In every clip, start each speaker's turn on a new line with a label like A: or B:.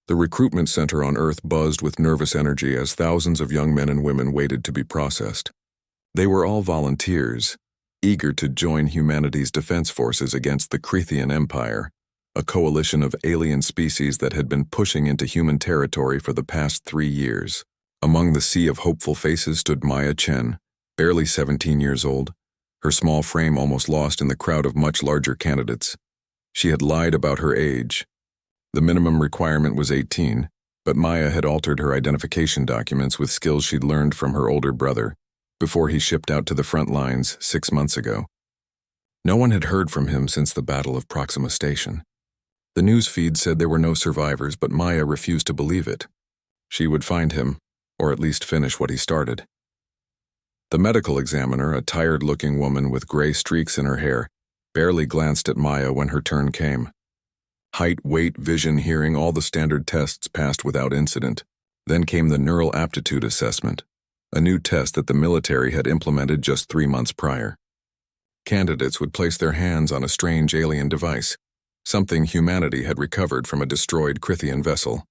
A: The recruitment center on Earth buzzed with nervous energy as thousands of young men and women waited to be processed. They were all volunteers, eager to join humanity's defense forces against the Crethian Empire, a coalition of alien species that had been pushing into human territory for the past 3 years. Among the sea of hopeful faces stood Maya Chen, barely 17 years old, her small frame almost lost in the crowd of much larger candidates. She had lied about her age. The minimum requirement was 18, but Maya had altered her identification documents with skills she'd learned from her older brother before he shipped out to the front lines 6 months ago. No one had heard from him since the Battle of Proxima Station. The news feed said there were no survivors, but Maya refused to believe it. She would find him, or at least finish what he started. The medical examiner, a tired-looking woman with gray streaks in her hair, barely glanced at Maya when her turn came. Height, weight, vision, hearing, all the standard tests passed without incident. Then came the neural aptitude assessment, a new test that the military had implemented just 3 months prior. Candidates would place their hands on a strange alien device, something humanity had recovered from a destroyed Crethian vessel.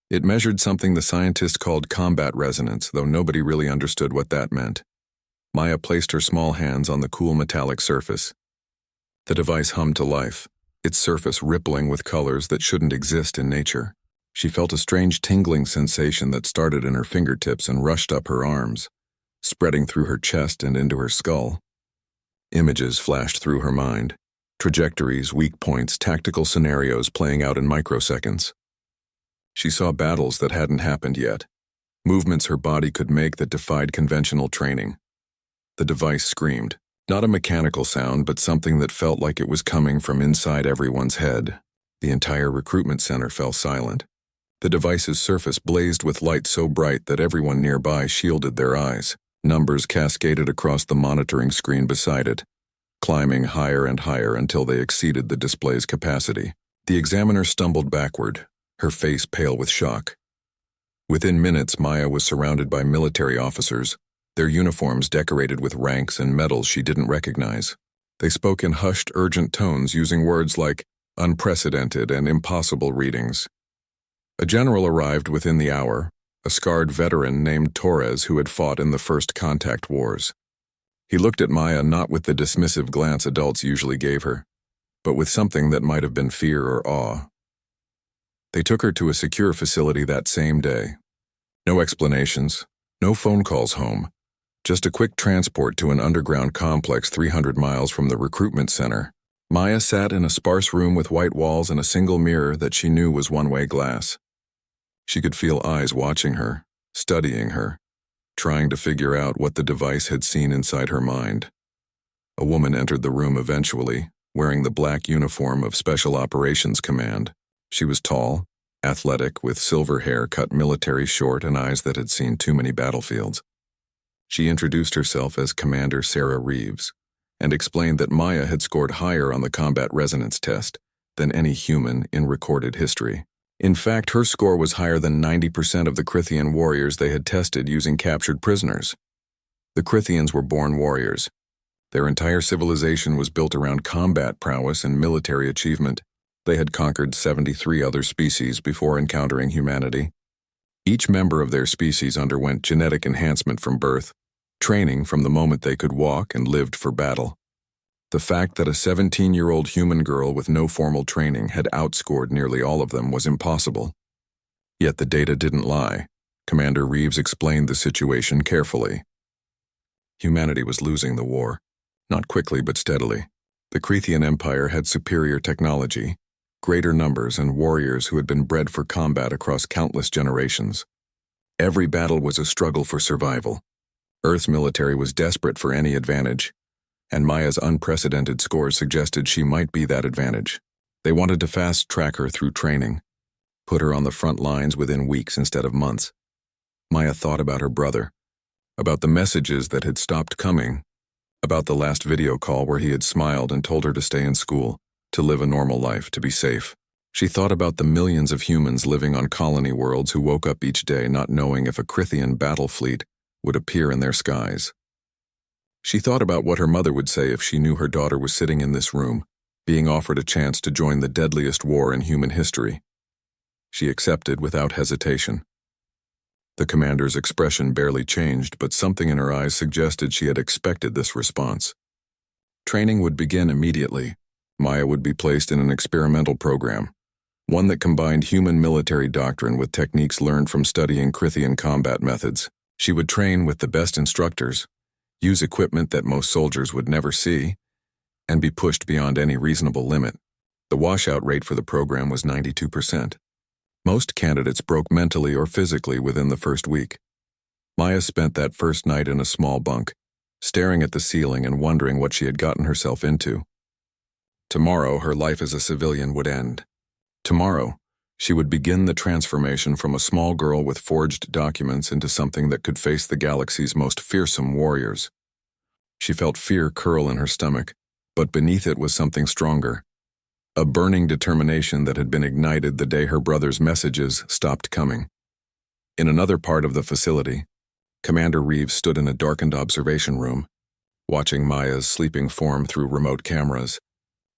A: It measured something the scientists called combat resonance, though nobody really understood what that meant. Maya placed her small hands on the cool metallic surface. The device hummed to life, its surface rippling with colors that shouldn't exist in nature. She felt a strange tingling sensation that started in her fingertips and rushed up her arms, spreading through her chest and into her skull. Images flashed through her mind, trajectories, weak points, tactical scenarios playing out in microseconds. She saw battles that hadn't happened yet, movements her body could make that defied conventional training. The device screamed. Not a mechanical sound, but something that felt like it was coming from inside everyone's head. The entire recruitment center fell silent. The device's surface blazed with light so bright that everyone nearby shielded their eyes. Numbers cascaded across the monitoring screen beside it, climbing higher and higher until they exceeded the display's capacity. The examiner stumbled backward, her face pale with shock. Within minutes, Maya was surrounded by military officers, their uniforms decorated with ranks and medals she didn't recognize. They spoke in hushed, urgent tones using words like unprecedented and impossible readings. A general arrived within the hour, a scarred veteran named Torres who had fought in the first contact wars. He looked at Maya not with the dismissive glance adults usually gave her, but with something that might have been fear or awe. They took her to a secure facility that same day. No explanations, no phone calls home. Just a quick transport to an underground complex 300 miles from the recruitment center. Maya sat in a sparse room with white walls and a single mirror that she knew was one-way glass. She could feel eyes watching her, studying her, trying to figure out what the device had seen inside her mind. A woman entered the room eventually, wearing the black uniform of Special Operations Command. She was tall, athletic, with silver hair cut military short and eyes that had seen too many battlefields. She introduced herself as Commander Sarah Reeves and explained that Maya had scored higher on the combat resonance test than any human in recorded history. In fact, her score was higher than 90% of the Crethian warriors they had tested using captured prisoners. The Crethians were born warriors. Their entire civilization was built around combat prowess and military achievement. They had conquered 73 other species before encountering humanity. Each member of their species underwent genetic enhancement from birth, training from the moment they could walk, and lived for battle. The fact that a 17-year-old human girl with no formal training had outscored nearly all of them was impossible. Yet the data didn't lie. Commander Reeves explained the situation carefully. Humanity was losing the war, not quickly but steadily. The Crethian Empire had superior technology, greater numbers, and warriors who had been bred for combat across countless generations. Every battle was a struggle for survival. Earth's military was desperate for any advantage, and Maya's unprecedented scores suggested she might be that advantage. They wanted to fast-track her through training, put her on the front lines within weeks instead of months. Maya thought about her brother, about the messages that had stopped coming, about the last video call where he had smiled and told her to stay in school, to live a normal life, to be safe. She thought about the millions of humans living on colony worlds who woke up each day not knowing if a Crethian battle fleet would appear in their skies. She thought about what her mother would say if she knew her daughter was sitting in this room, being offered a chance to join the deadliest war in human history. She accepted without hesitation. The commander's expression barely changed, but something in her eyes suggested she had expected this response. Training would begin immediately. Maya would be placed in an experimental program, one that combined human military doctrine with techniques learned from studying Crithian combat methods. She would train with the best instructors, use equipment that most soldiers would never see, and be pushed beyond any reasonable limit. The washout rate for the program was 92%. Most candidates broke mentally or physically within the first week. Maya spent that first night in a small bunk, staring at the ceiling and wondering what she had gotten herself into. Tomorrow, her life as a civilian would end. Tomorrow, she would begin the transformation from a small girl with forged documents into something that could face the galaxy's most fearsome warriors. She felt fear curl in her stomach, but beneath it was something stronger. A burning determination that had been ignited the day her brother's messages stopped coming. In another part of the facility, Commander Reeves stood in a darkened observation room, watching Maya's sleeping form through remote cameras.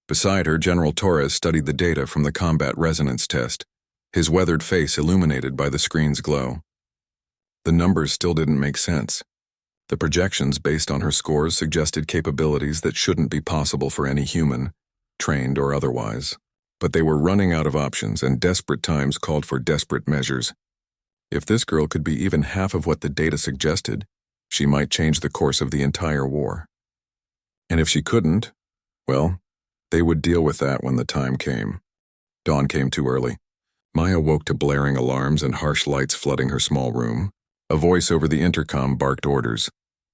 A: Beside her, General Torres studied the data from the combat resonance test, his weathered face illuminated by the screen's glow. The numbers still didn't make sense. The projections based on her scores suggested capabilities that shouldn't be possible for any human, trained or otherwise. But they were running out of options, and desperate times called for desperate measures. If this girl could be even half of what the data suggested, she might change the course of the entire war. And if she couldn't, well, they would deal with that when the time came. Dawn came too early. Maya woke to blaring alarms and harsh lights flooding her small room. A voice over the intercom barked orders,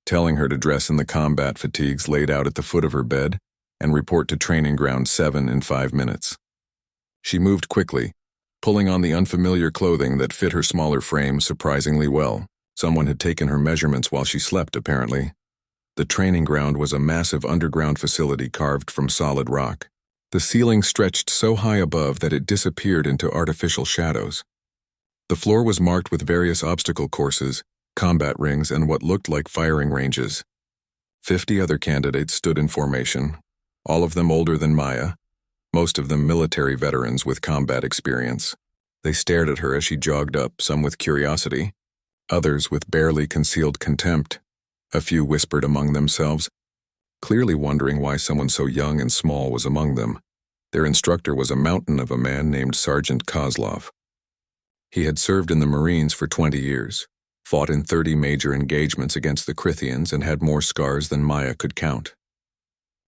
A: telling her to dress in the combat fatigues laid out at the foot of her bed and report to Training Ground 7 in 5 minutes. She moved quickly, pulling on the unfamiliar clothing that fit her smaller frame surprisingly well. Someone had taken her measurements while she slept, apparently. The training ground was a massive underground facility carved from solid rock. The ceiling stretched so high above that it disappeared into artificial shadows. The floor was marked with various obstacle courses, combat rings, and what looked like firing ranges. 50 other candidates stood in formation, all of them older than Maya, most of them military veterans with combat experience. They stared at her as she jogged up, some with curiosity, others with barely concealed contempt. A few whispered among themselves, clearly wondering why someone so young and small was among them. Their instructor was a mountain of a man named Sergeant Kozlov. He had served in the Marines for 20 years, fought in 30 major engagements against the Crithians, and had more scars than Maya could count.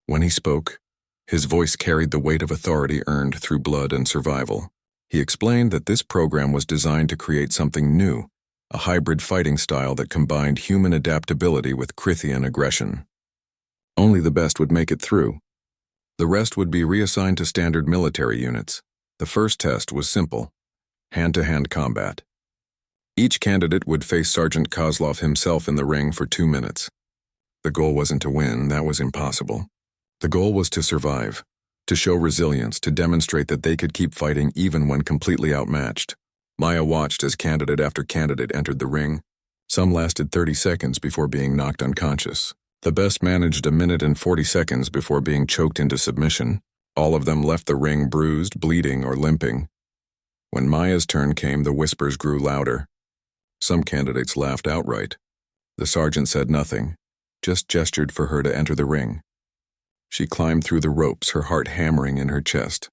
A: When he spoke, his voice carried the weight of authority earned through blood and survival. He explained that this program was designed to create something new, a hybrid fighting style that combined human adaptability with Crithian aggression. Only the best would make it through. The rest would be reassigned to standard military units. The first test was simple: hand-to-hand combat. Each candidate would face Sergeant Kozlov himself in the ring for 2 minutes. The goal wasn't to win, that was impossible. The goal was to survive, to show resilience, to demonstrate that they could keep fighting even when completely outmatched. Maya watched as candidate after candidate entered the ring. Some lasted 30 seconds before being knocked unconscious. The best managed 1 minute and 40 seconds before being choked into submission. All of them left the ring bruised, bleeding, or limping. When Maya's turn came, the whispers grew louder. Some candidates laughed outright. The sergeant said nothing, just gestured for her to enter the ring. She climbed through the ropes, her heart hammering in her chest.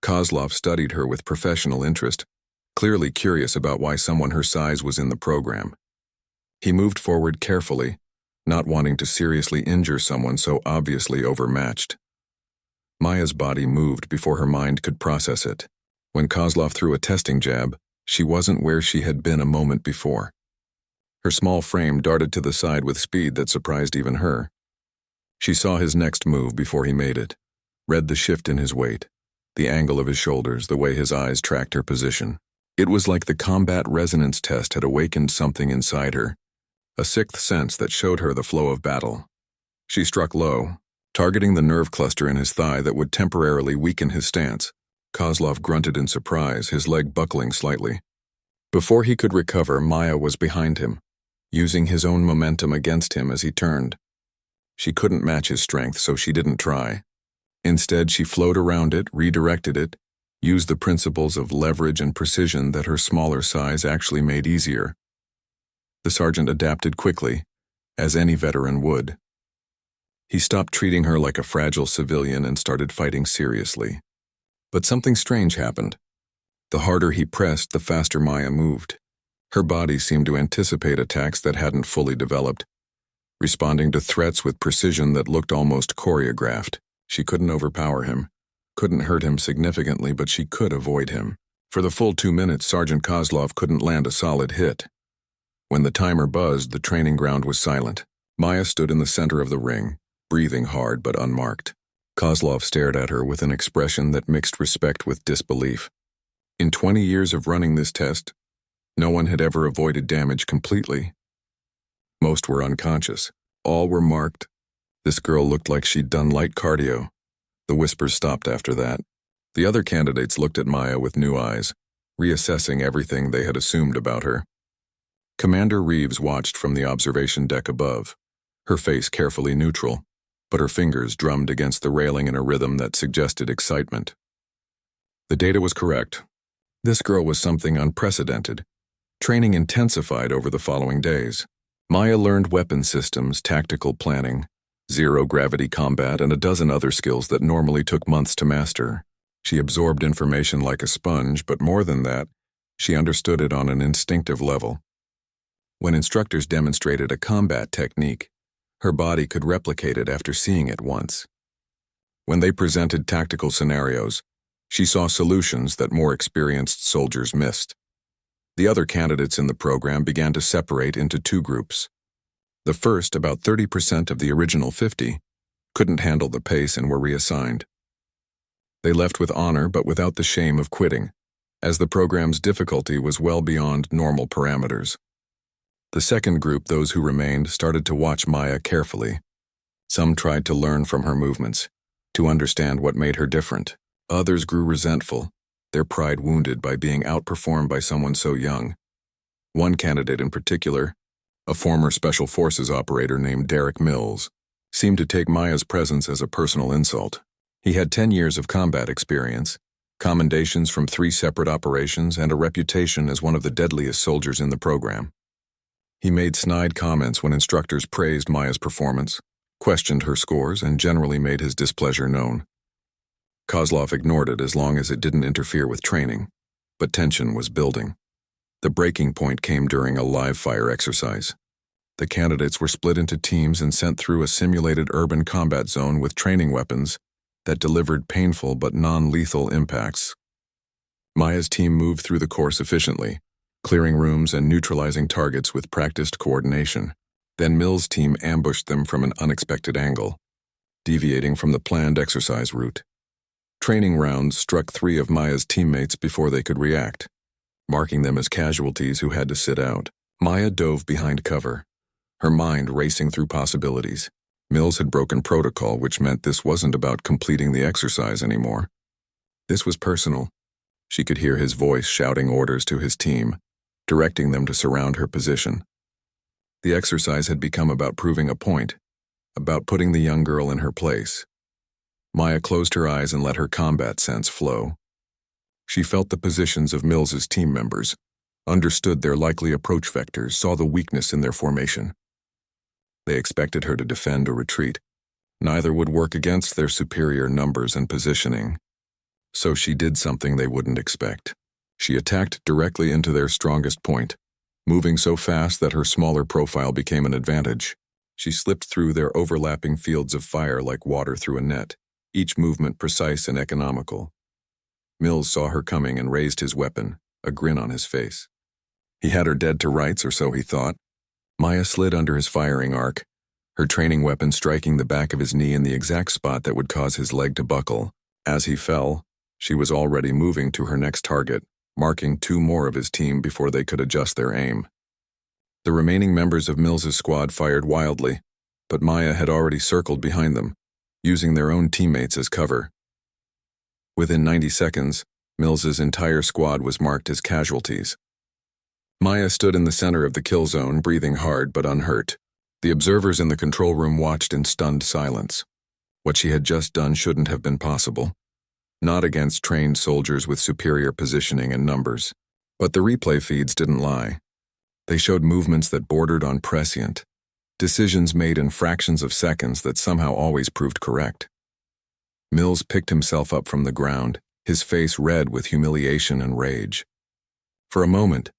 A: Kozlov studied her with professional interest, clearly curious about why someone her size was in the program. He moved forward carefully, not wanting to seriously injure someone so obviously overmatched. Maya's body moved before her mind could process it. When Kozlov threw a testing jab, she wasn't where she had been a moment before. Her small frame darted to the side with speed that surprised even her. She saw his next move before he made it, read the shift in his weight, the angle of his shoulders, the way his eyes tracked her position. It was like the combat resonance test had awakened something inside her, a sixth sense that showed her the flow of battle. She struck low, targeting the nerve cluster in his thigh that would temporarily weaken his stance. Kozlov grunted in surprise, his leg buckling slightly. Before he could recover, Maya was behind him, using his own momentum against him as he turned. She couldn't match his strength, so she didn't try. Instead, she flowed around it, redirected it, Use the principles of leverage and precision that her smaller size actually made easier. The sergeant adapted quickly, as any veteran would. He stopped treating her like a fragile civilian and started fighting seriously. But something strange happened. The harder he pressed, the faster Maya moved. Her body seemed to anticipate attacks that hadn't fully developed, responding to threats with precision that looked almost choreographed. She couldn't overpower him, couldn't hurt him significantly, but she could avoid him. For the full 2 minutes, Sergeant Kozlov couldn't land a solid hit. When the timer buzzed, the training ground was silent. Maya stood in the center of the ring, breathing hard but unmarked. Kozlov stared at her with an expression that mixed respect with disbelief. In 20 years of running this test, no one had ever avoided damage completely. Most were unconscious. All were marked. This girl looked like she'd done light cardio. The whispers stopped after that. The other candidates looked at Maya with new eyes, reassessing everything they had assumed about her. Commander Reeves watched from the observation deck above, her face carefully neutral, but her fingers drummed against the railing in a rhythm that suggested excitement. The data was correct. This girl was something unprecedented. Training intensified over the following days. Maya learned weapon systems, tactical planning, zero-gravity combat, and a dozen other skills that normally took months to master. She absorbed information like a sponge, but more than that, she understood it on an instinctive level. When instructors demonstrated a combat technique, her body could replicate it after seeing it once. When they presented tactical scenarios, she saw solutions that more experienced soldiers missed. The other candidates in the program began to separate into two groups. The first, about 30% of the original 50, couldn't handle the pace and were reassigned. They left with honor but without the shame of quitting, as the program's difficulty was well beyond normal parameters. The second group, those who remained, started to watch Maya carefully. Some tried to learn from her movements, to understand what made her different. Others grew resentful, their pride wounded by being outperformed by someone so young. One candidate in particular, a former Special Forces operator named Derek Mills, seemed to take Maya's presence as a personal insult. He had 10 years of combat experience, commendations from 3 separate operations, and a reputation as one of the deadliest soldiers in the program. He made snide comments when instructors praised Maya's performance, questioned her scores, and generally made his displeasure known. Kozlov ignored it as long as it didn't interfere with training, but tension was building. The breaking point came during a live-fire exercise. The candidates were split into teams and sent through a simulated urban combat zone with training weapons that delivered painful but non-lethal impacts. Maya's team moved through the course efficiently, clearing rooms and neutralizing targets with practiced coordination. Then Mills' team ambushed them from an unexpected angle, deviating from the planned exercise route. Training rounds struck 3 of Maya's teammates before they could react, marking them as casualties who had to sit out. Maya dove behind cover, her mind racing through possibilities. Mills had broken protocol, which meant this wasn't about completing the exercise anymore. This was personal. She could hear his voice shouting orders to his team, directing them to surround her position. The exercise had become about proving a point, about putting the young girl in her place. Maya closed her eyes and let her combat sense flow. She felt the positions of Mills's team members, understood their likely approach vectors, saw the weakness in their formation. They expected her to defend or retreat. Neither would work against their superior numbers and positioning. So she did something they wouldn't expect. She attacked directly into their strongest point, moving so fast that her smaller profile became an advantage. She slipped through their overlapping fields of fire like water through a net, each movement precise and economical. Mills saw her coming and raised his weapon, a grin on his face. He had her dead to rights, or so he thought. Maya slid under his firing arc, her training weapon striking the back of his knee in the exact spot that would cause his leg to buckle. As he fell, she was already moving to her next target, marking 2 more of his team before they could adjust their aim. The remaining members of Mills's squad fired wildly, but Maya had already circled behind them, using their own teammates as cover. Within 90 seconds, Mills's entire squad was marked as casualties. Maya stood in the center of the kill zone, breathing hard but unhurt. The observers in the control room watched in stunned silence. What she had just done shouldn't have been possible. not against trained soldiers with superior positioning and numbers. But the replay feeds didn't lie. They showed movements that bordered on prescient, decisions made in fractions of seconds that somehow always proved correct. Mills picked himself up from the ground, his face red with humiliation and rage. For a moment,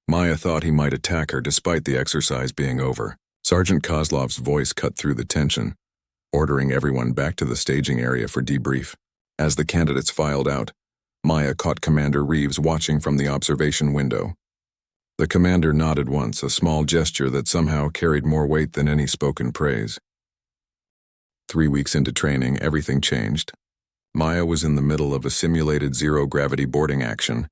A: Maya thought he might attack her despite the exercise being over. Sergeant Kozlov's voice cut through the tension, ordering everyone back to the staging area for debrief. As the candidates filed out, Maya caught Commander Reeves watching from the observation window. The commander nodded once, a small gesture that somehow carried more weight than any spoken praise. 3 weeks into training, everything changed. Maya was in the middle of a simulated zero-gravity boarding action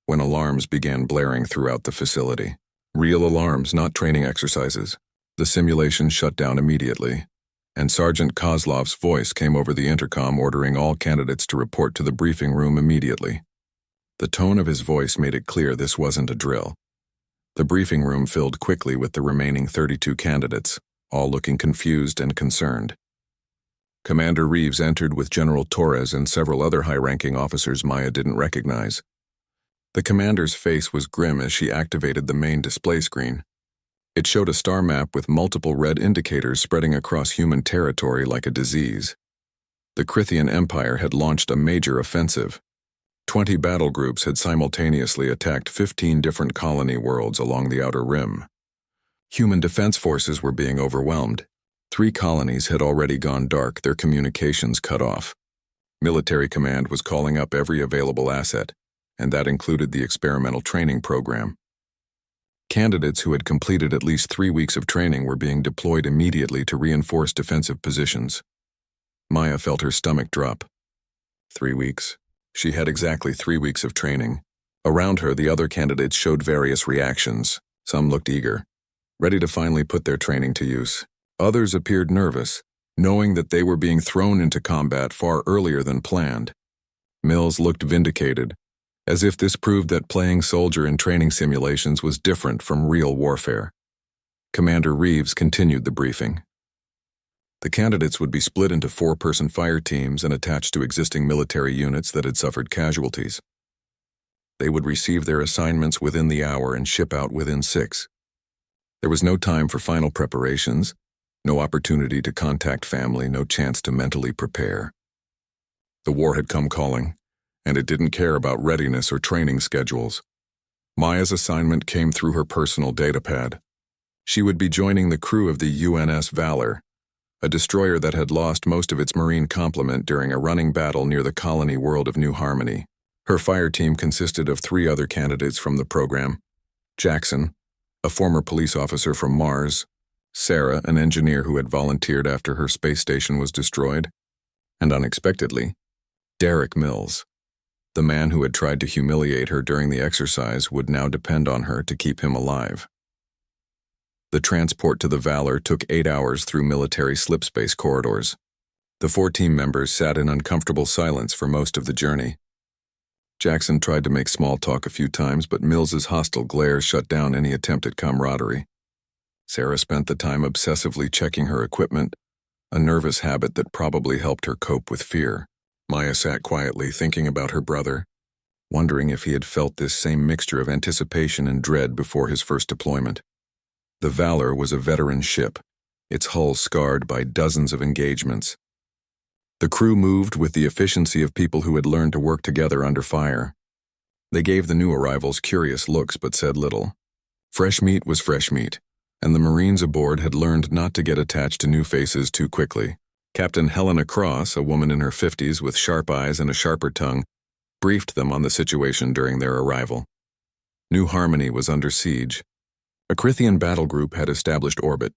A: when alarms began blaring throughout the facility. Real alarms, not training exercises. The simulation shut down immediately, and Sergeant Kozlov's voice came over the intercom ordering all candidates to report to the briefing room immediately. The tone of his voice made it clear this wasn't a drill. The briefing room filled quickly with the remaining 32 candidates, all looking confused and concerned. Commander Reeves entered with General Torres and several other high-ranking officers Maya didn't recognize. The commander's face was grim as she activated the main display screen. It showed a star map with multiple red indicators spreading across human territory like a disease. The Crithian Empire had launched a major offensive. 20 battle groups had simultaneously attacked 15 different colony worlds along the outer rim. Human defense forces were being overwhelmed. 3 colonies had already gone dark, their communications cut off. Military command was calling up every available asset, and that included the experimental training program. Candidates who had completed at least 3 weeks of training were being deployed immediately to reinforce defensive positions. Maya felt her stomach drop. 3 weeks. She had exactly 3 weeks of training. Around her, the other candidates showed various reactions. Some looked eager, ready to finally put their training to use. Others appeared nervous, knowing that they were being thrown into combat far earlier than planned. Mills looked vindicated, as if this proved that playing soldier in training simulations was different from real warfare. Commander Reeves continued the briefing. The candidates would be split into 4-person fire teams and attached to existing military units that had suffered casualties. They would receive their assignments within the hour and ship out within 6. There was no time for final preparations, no opportunity to contact family, no chance to mentally prepare. The war had come calling, and it didn't care about readiness or training schedules. Maya's assignment came through her personal datapad. She would be joining the crew of the UNS Valor, a destroyer that had lost most of its marine complement during a running battle near the colony world of New Harmony. Her fire team consisted of 3 other candidates from the program: Jackson, a former police officer from Mars; Sarah, an engineer who had volunteered after her space station was destroyed; and unexpectedly, Derek Mills. The man who had tried to humiliate her during the exercise would now depend on her to keep him alive. The transport to the Valor took 8 hours through military slipspace corridors. The 4 team members sat in uncomfortable silence for most of the journey. Jackson tried to make small talk a few times, but Mills's hostile glare shut down any attempt at camaraderie. Sarah spent the time obsessively checking her equipment, a nervous habit that probably helped her cope with fear. Maya sat quietly thinking about her brother, wondering if he had felt this same mixture of anticipation and dread before his first deployment. The Valor was a veteran ship, its hull scarred by dozens of engagements. The crew moved with the efficiency of people who had learned to work together under fire. They gave the new arrivals curious looks but said little. Fresh meat was fresh meat, and the Marines aboard had learned not to get attached to new faces too quickly. Captain Helena Cross, a woman in her 50s with sharp eyes and a sharper tongue, briefed them on the situation during their arrival. New Harmony was under siege. A Crithian battle group had established orbit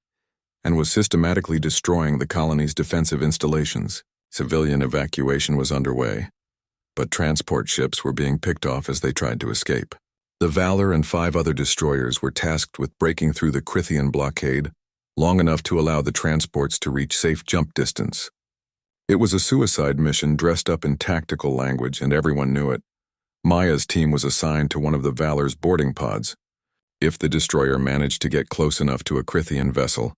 A: and was systematically destroying the colony's defensive installations. Civilian evacuation was underway, but transport ships were being picked off as they tried to escape. The Valor and 5 other destroyers were tasked with breaking through the Crithian blockade long enough to allow the transports to reach safe jump distance. It was a suicide mission dressed up in tactical language, and everyone knew it. Maya's team was assigned to one of the Valor's boarding pods. If the destroyer managed to get close enough to a Crithian vessel,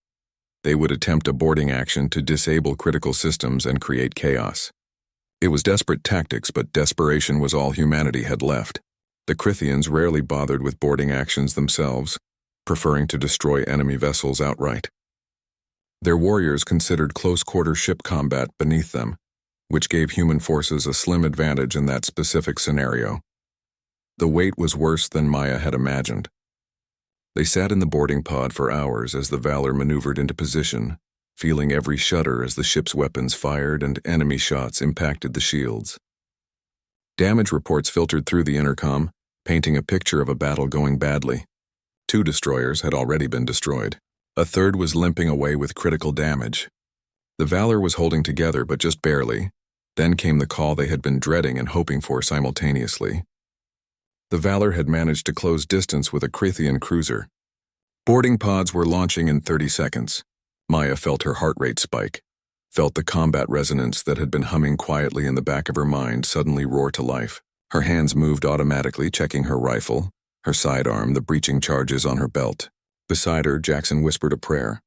A: they would attempt a boarding action to disable critical systems and create chaos. It was desperate tactics, but desperation was all humanity had left. The Crithians rarely bothered with boarding actions themselves, preferring to destroy enemy vessels outright. Their warriors considered close-quarter ship combat beneath them, which gave human forces a slim advantage in that specific scenario. The wait was worse than Maya had imagined. They sat in the boarding pod for hours as the Valor maneuvered into position, feeling every shudder as the ship's weapons fired and enemy shots impacted the shields. Damage reports filtered through the intercom, painting a picture of a battle going badly. 2 destroyers had already been destroyed. A third was limping away with critical damage. The Valor was holding together, but just barely. Then came the call they had been dreading and hoping for simultaneously. The Valor had managed to close distance with a Crithian cruiser. Boarding pods were launching in 30 seconds. Maya felt her heart rate spike, felt the combat resonance that had been humming quietly in the back of her mind suddenly roar to life. Her hands moved automatically, checking her rifle, her sidearm, the breaching charges on her belt. Beside her, Jackson whispered a prayer.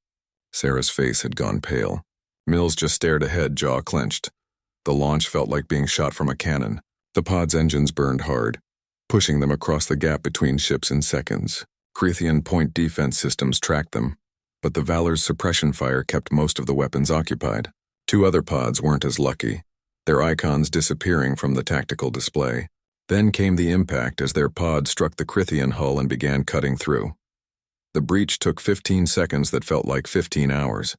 A: Sarah's face had gone pale. Mills just stared ahead, jaw clenched. The launch felt like being shot from a cannon. The pod's engines burned hard, pushing them across the gap between ships in seconds. Crithian point defense systems tracked them, but the Valor's suppression fire kept most of the weapons occupied. 2 other pods weren't as lucky, their icons disappearing from the tactical display. Then came the impact as their pod struck the Crithian hull and began cutting through. The breach took 15 seconds that felt like 15 hours.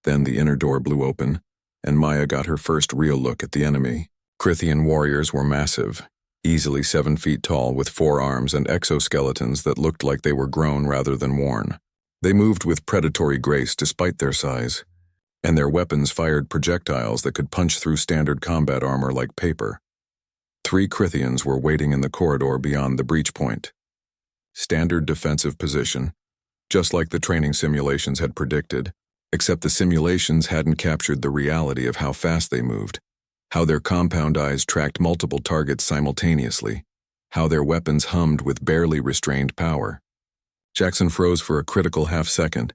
A: Then the inner door blew open, and Maya got her first real look at the enemy. Crithian warriors were massive, easily 7 feet tall with 4 arms and exoskeletons that looked like they were grown rather than worn. They moved with predatory grace despite their size, and their weapons fired projectiles that could punch through standard combat armor like paper. 3 Crithians were waiting in the corridor beyond the breach point. Standard defensive position, just like the training simulations had predicted, except the simulations hadn't captured the reality of how fast they moved, how their compound eyes tracked multiple targets simultaneously, how their weapons hummed with barely restrained power. Jackson froze for a critical half-second,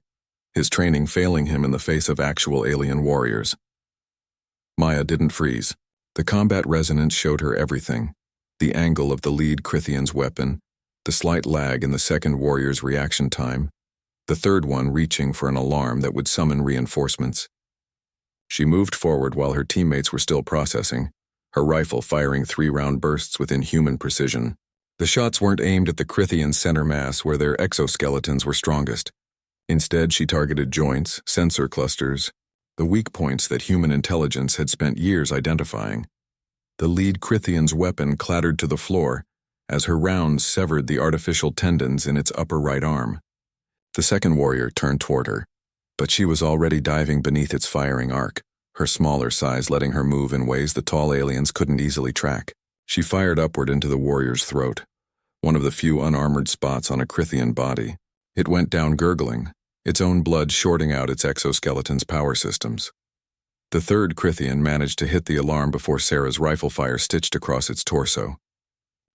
A: his training failing him in the face of actual alien warriors. Maya didn't freeze. The combat resonance showed her everything: the angle of the lead Crithian's weapon, the slight lag in the second warrior's reaction time, the third one reaching for an alarm that would summon reinforcements. She moved forward while her teammates were still processing, her rifle firing 3-round bursts with inhuman precision. The shots weren't aimed at the Crithian's center mass where their exoskeletons were strongest. Instead, she targeted joints, sensor clusters, the weak points that human intelligence had spent years identifying. The lead Crithian's weapon clattered to the floor as her rounds severed the artificial tendons in its upper right arm. The second warrior turned toward her, but she was already diving beneath its firing arc, her smaller size letting her move in ways the tall aliens couldn't easily track. She fired upward into the warrior's throat, one of the few unarmored spots on a Crithian body. It went down gurgling, its own blood shorting out its exoskeleton's power systems. The third Crithian managed to hit the alarm before Sarah's rifle fire stitched across its torso.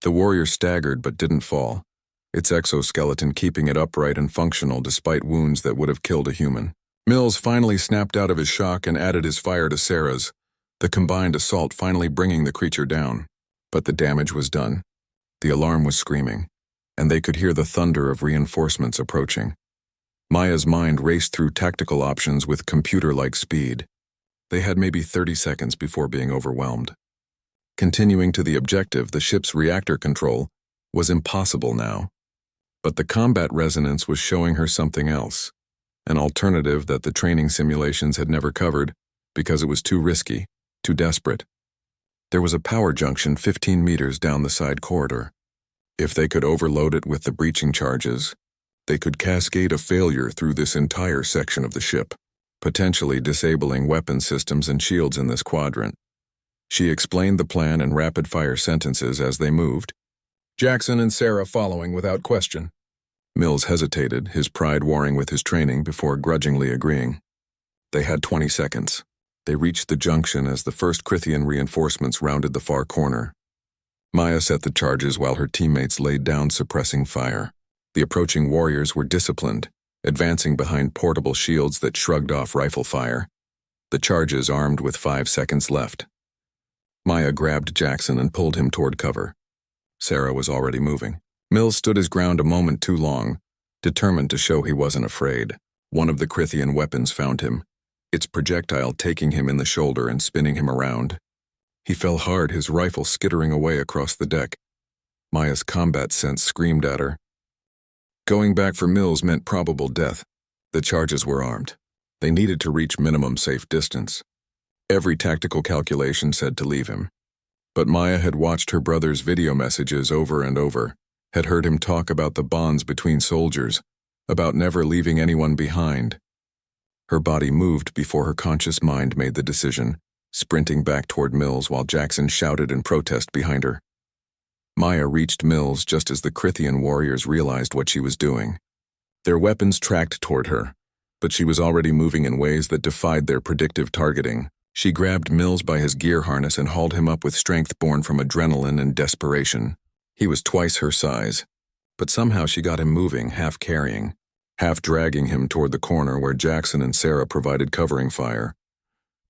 A: The warrior staggered but didn't fall, its exoskeleton keeping it upright and functional despite wounds that would have killed a human. Mills finally snapped out of his shock and added his fire to Sarah's, the combined assault finally bringing the creature down. But the damage was done. The alarm was screaming, and they could hear the thunder of reinforcements approaching. Maya's mind raced through tactical options with computer-like speed. They had maybe 30 seconds before being overwhelmed. Continuing to the objective, the ship's reactor control, was impossible now. But the combat resonance was showing her something else, an alternative that the training simulations had never covered because it was too risky, too desperate. There was a power junction 15 meters down the side corridor. If they could overload it with the breaching charges, they could cascade a failure through this entire section of the ship, potentially disabling weapon systems and shields in this quadrant. She explained the plan in rapid-fire sentences as they moved, Jackson and Sarah following without question. Mills hesitated, his pride warring with his training, before grudgingly agreeing. They had 20 seconds. They reached the junction as the first Crithian reinforcements rounded the far corner. Maya set the charges while her teammates laid down suppressing fire. The approaching warriors were disciplined, advancing behind portable shields that shrugged off rifle fire. The charges armed with 5 seconds left. Maya grabbed Jackson and pulled him toward cover. Sarah was already moving. Mills stood his ground a moment too long, determined to show he wasn't afraid. One of the Crithian weapons found him, its projectile taking him in the shoulder and spinning him around. He fell hard, his rifle skittering away across the deck. Maya's combat sense screamed at her. Going back for Mills meant probable death. The charges were armed. They needed to reach minimum safe distance. Every tactical calculation said to leave him. But Maya had watched her brother's video messages over and over, had heard him talk about the bonds between soldiers, about never leaving anyone behind. Her body moved before her conscious mind made the decision, sprinting back toward Mills while Jackson shouted in protest behind her. Maya reached Mills just as the Crithian warriors realized what she was doing. Their weapons tracked toward her, but she was already moving in ways that defied their predictive targeting. She grabbed Mills by his gear harness and hauled him up with strength born from adrenaline and desperation. He was twice her size, but somehow she got him moving, half carrying, half dragging him toward the corner where Jackson and Sarah provided covering fire.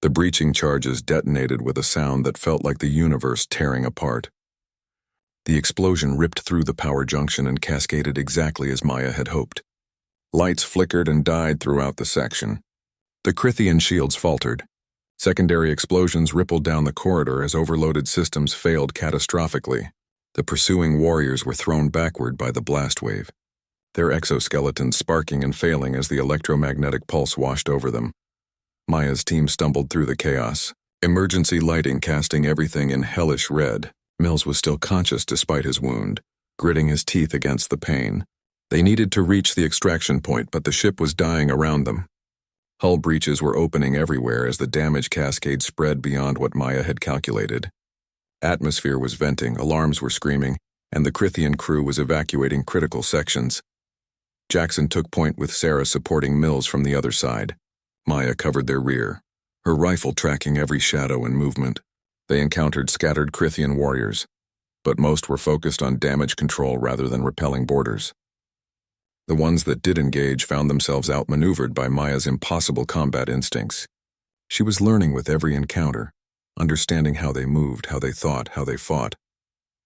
A: The breaching charges detonated with a sound that felt like the universe tearing apart. The explosion ripped through the power junction and cascaded exactly as Maya had hoped. Lights flickered and died throughout the section. The Crithian shields faltered. Secondary explosions rippled down the corridor as overloaded systems failed catastrophically. The pursuing warriors were thrown backward by the blast wave, their exoskeletons sparking and failing as the electromagnetic pulse washed over them. Maya's team stumbled through the chaos, emergency lighting casting everything in hellish red. Mills was still conscious despite his wound, gritting his teeth against the pain. They needed to reach the extraction point, but the ship was dying around them. Hull breaches were opening everywhere as the damage cascade spread beyond what Maya had calculated. Atmosphere was venting, alarms were screaming, and the Crithian crew was evacuating critical sections. Jackson took point with Sarah supporting Mills from the other side. Maya covered their rear, her rifle tracking every shadow and movement. They encountered scattered Crithian warriors, but most were focused on damage control rather than repelling boarders. The ones that did engage found themselves outmaneuvered by Maya's impossible combat instincts. She was learning with every encounter, understanding how they moved, how they thought, how they fought.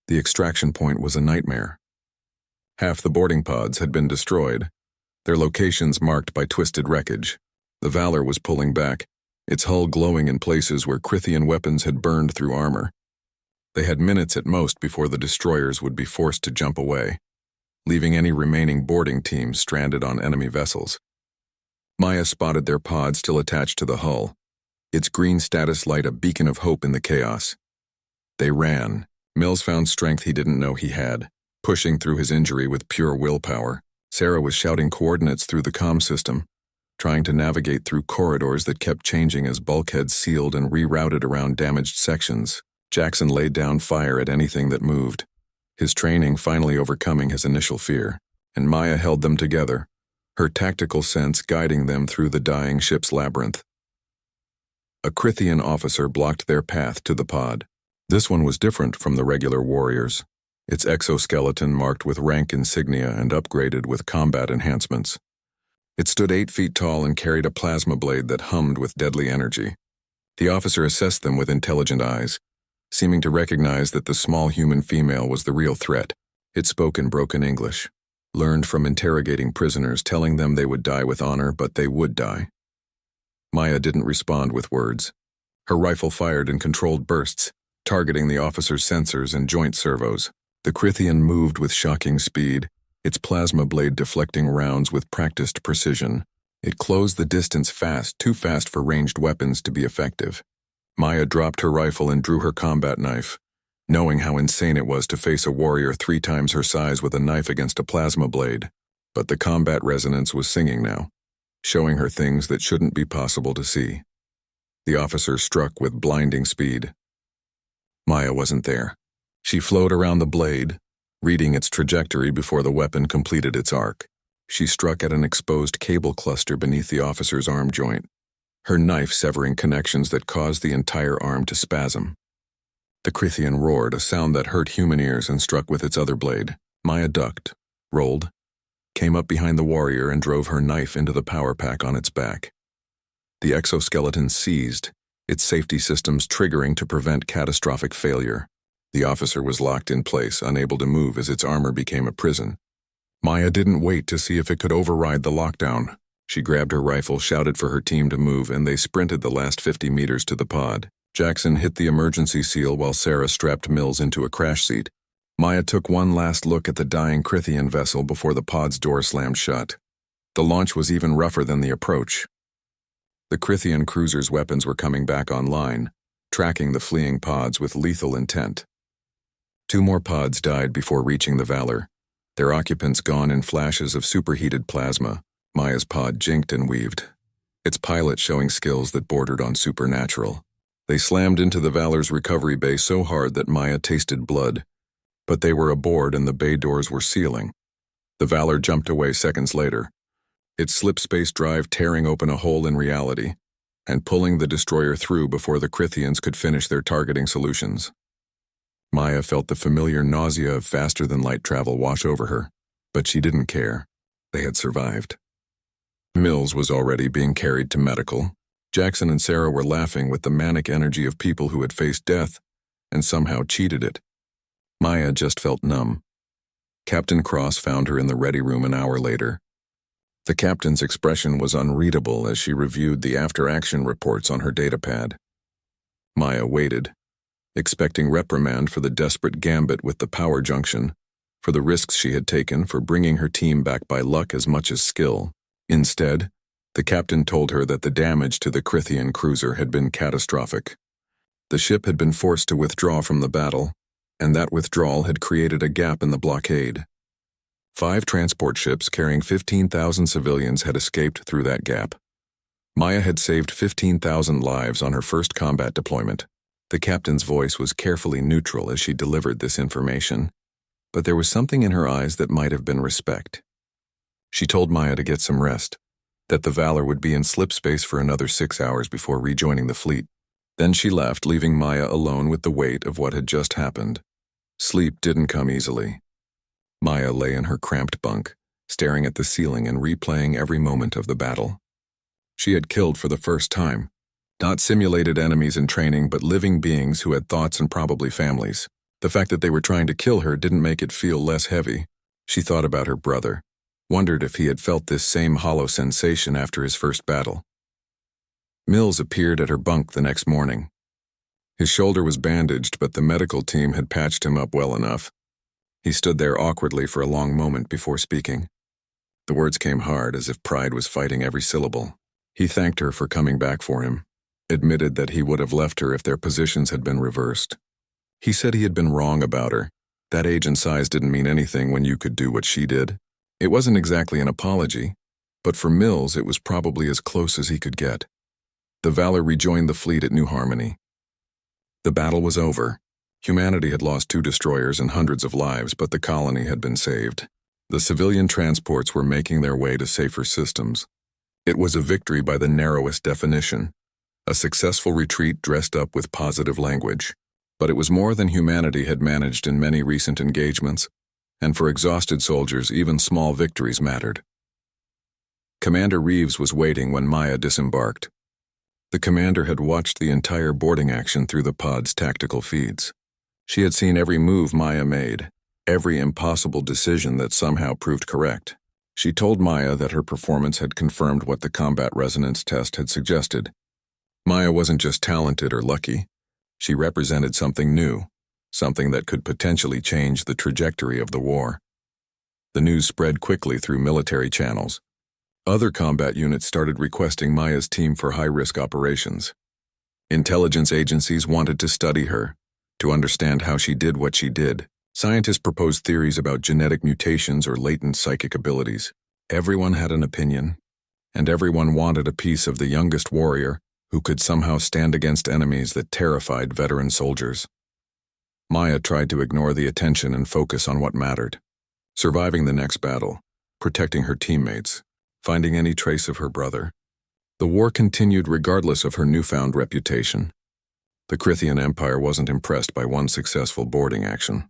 A: The extraction point was a nightmare. Half the boarding pods had been destroyed, their locations marked by twisted wreckage. The Valor was pulling back, its hull glowing in places where Crithian weapons had burned through armor. They had minutes at most before the destroyers would be forced to jump away, leaving any remaining boarding teams stranded on enemy vessels. Maya spotted their pod still attached to the hull, its green status light a beacon of hope in the chaos. They ran. Mills found strength he didn't know he had, pushing through his injury with pure willpower. Sarah was shouting coordinates through the comm system, trying to navigate through corridors that kept changing as bulkheads sealed and rerouted around damaged sections. Jackson laid down fire at anything that moved, his training finally overcoming his initial fear, and Maya held them together, her tactical sense guiding them through the dying ship's labyrinth. A Crithian officer blocked their path to the pod. This one was different from the regular warriors, its exoskeleton marked with rank insignia and upgraded with combat enhancements. It stood 8 feet tall and carried a plasma blade that hummed with deadly energy. The officer assessed them with intelligent eyes, seeming to recognize that the small human female was the real threat. It spoke in broken English, learned from interrogating prisoners, telling them they would die with honor, but they would die. Maya didn't respond with words. Her rifle fired in controlled bursts, targeting the officer's sensors and joint servos. The Crithian moved with shocking speed, its plasma blade deflecting rounds with practiced precision. It closed the distance fast, too fast for ranged weapons to be effective. Maya dropped her rifle and drew her combat knife, knowing how insane it was to face a warrior 3 times her size with a knife against a plasma blade. But the combat resonance was singing now, showing her things that shouldn't be possible to see. The officer struck with blinding speed. Maya wasn't there. She flowed around the blade, reading its trajectory before the weapon completed its arc. She struck at an exposed cable cluster beneath the officer's arm joint, her knife severing connections that caused the entire arm to spasm. The Crithian roared, a sound that hurt human ears, and struck with its other blade. Maya ducked, rolled, came up behind the warrior and drove her knife into the power pack on its back. The exoskeleton seized, its safety systems triggering to prevent catastrophic failure. The officer was locked in place, unable to move as its armor became a prison. Maya didn't wait to see if it could override the lockdown. She grabbed her rifle, shouted for her team to move, and they sprinted the last 50 meters to the pod. Jackson hit the emergency seal while Sarah strapped Mills into a crash seat. Maya took one last look at the dying Crithian vessel before the pod's door slammed shut. The launch was even rougher than the approach. The Crithian cruiser's weapons were coming back online, tracking the fleeing pods with lethal intent. 2 more pods died before reaching the Valor, their occupants gone in flashes of superheated plasma. Maya's pod jinked and weaved, its pilot showing skills that bordered on supernatural. They slammed into the Valor's recovery bay so hard that Maya tasted blood, but they were aboard and the bay doors were sealing. The Valor jumped away seconds later, its slipspace drive tearing open a hole in reality and pulling the destroyer through before the Crithians could finish their targeting solutions. Maya felt the familiar nausea of faster-than-light travel wash over her, but she didn't care. They had survived. Mills was already being carried to medical. Jackson and Sarah were laughing with the manic energy of people who had faced death and somehow cheated it. Maya just felt numb. Captain Cross found her in the ready room an hour later. The captain's expression was unreadable as she reviewed the after-action reports on her datapad. Maya waited, expecting reprimand for the desperate gambit with the power junction, for the risks she had taken, for bringing her team back by luck as much as skill. Instead, the captain told her that the damage to the Crithian cruiser had been catastrophic. The ship had been forced to withdraw from the battle, and that withdrawal had created a gap in the blockade. 5 transport ships carrying 15,000 civilians had escaped through that gap. Maya had saved 15,000 lives on her first combat deployment. The captain's voice was carefully neutral as she delivered this information, but there was something in her eyes that might have been respect. She told Maya to get some rest, that the Valor would be in slipspace for another 6 hours before rejoining the fleet. Then she left, leaving Maya alone with the weight of what had just happened. Sleep didn't come easily. Maya lay in her cramped bunk, staring at the ceiling and replaying every moment of the battle. She had killed for the first time, not simulated enemies in training, but living beings who had thoughts and probably families. The fact that they were trying to kill her didn't make it feel less heavy. She thought about her brother, wondered if he had felt this same hollow sensation after his first battle. Mills appeared at her bunk the next morning. His shoulder was bandaged, but the medical team had patched him up well enough. He stood there awkwardly for a long moment before speaking. The words came hard, as if pride was fighting every syllable. He thanked her for coming back for him, admitted that he would have left her if their positions had been reversed. He said he had been wrong about her. That age and size didn't mean anything when you could do what she did. It wasn't exactly an apology, but for Mills it was probably as close as he could get. The Valor rejoined the fleet at New Harmony. The battle was over. Humanity had lost 2 destroyers and hundreds of lives, but the colony had been saved. The civilian transports were making their way to safer systems. It was a victory by the narrowest definition, a successful retreat dressed up with positive language. But it was more than humanity had managed in many recent engagements, and for exhausted soldiers, even small victories mattered. Commander Reeves was waiting when Maya disembarked. The commander had watched the entire boarding action through the pod's tactical feeds. She had seen every move Maya made, every impossible decision that somehow proved correct. She told Maya that her performance had confirmed what the combat resonance test had suggested. Maya wasn't just talented or lucky. She represented something new, something that could potentially change the trajectory of the war. The news spread quickly through military channels. Other combat units started requesting Maya's team for high-risk operations. Intelligence agencies wanted to study her, to understand how she did what she did. Scientists proposed theories about genetic mutations or latent psychic abilities. Everyone had an opinion, and everyone wanted a piece of the youngest warrior who could somehow stand against enemies that terrified veteran soldiers. Maya tried to ignore the attention and focus on what mattered: surviving the next battle, protecting her teammates, finding any trace of her brother. The war continued regardless of her newfound reputation. The Crithian Empire wasn't impressed by one successful boarding action.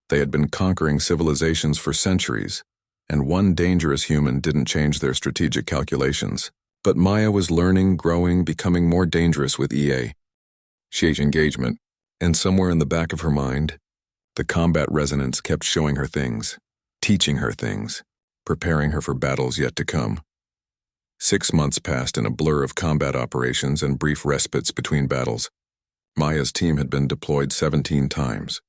A: They had been conquering civilizations for centuries, and one dangerous human didn't change their strategic calculations. But Maya was learning, growing, becoming more dangerous with EA. She engagement, and somewhere in the back of her mind, the combat resonance kept showing her things, teaching her things, preparing her for battles yet to come. 6 months passed in a blur of combat operations and brief respites between battles. Maya's team had been deployed 17 times,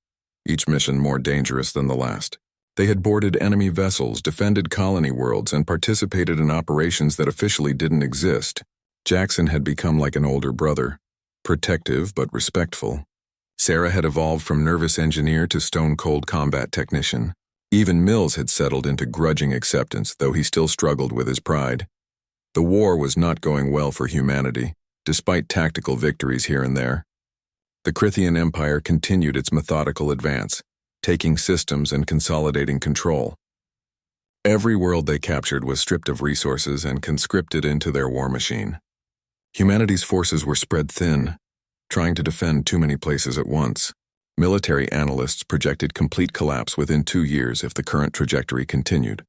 A: each mission more dangerous than the last. They had boarded enemy vessels, defended colony worlds, and participated in operations that officially didn't exist. Jackson had become like an older brother, protective but respectful. Sarah had evolved from nervous engineer to stone-cold combat technician. Even Mills had settled into grudging acceptance, though he still struggled with his pride. The war was not going well for humanity, despite tactical victories here and there. The Crithian Empire continued its methodical advance, taking systems and consolidating control. Every world they captured was stripped of resources and conscripted into their war machine. Humanity's forces were spread thin, trying to defend too many places at once. Military analysts projected complete collapse within 2 years if the current trajectory continued.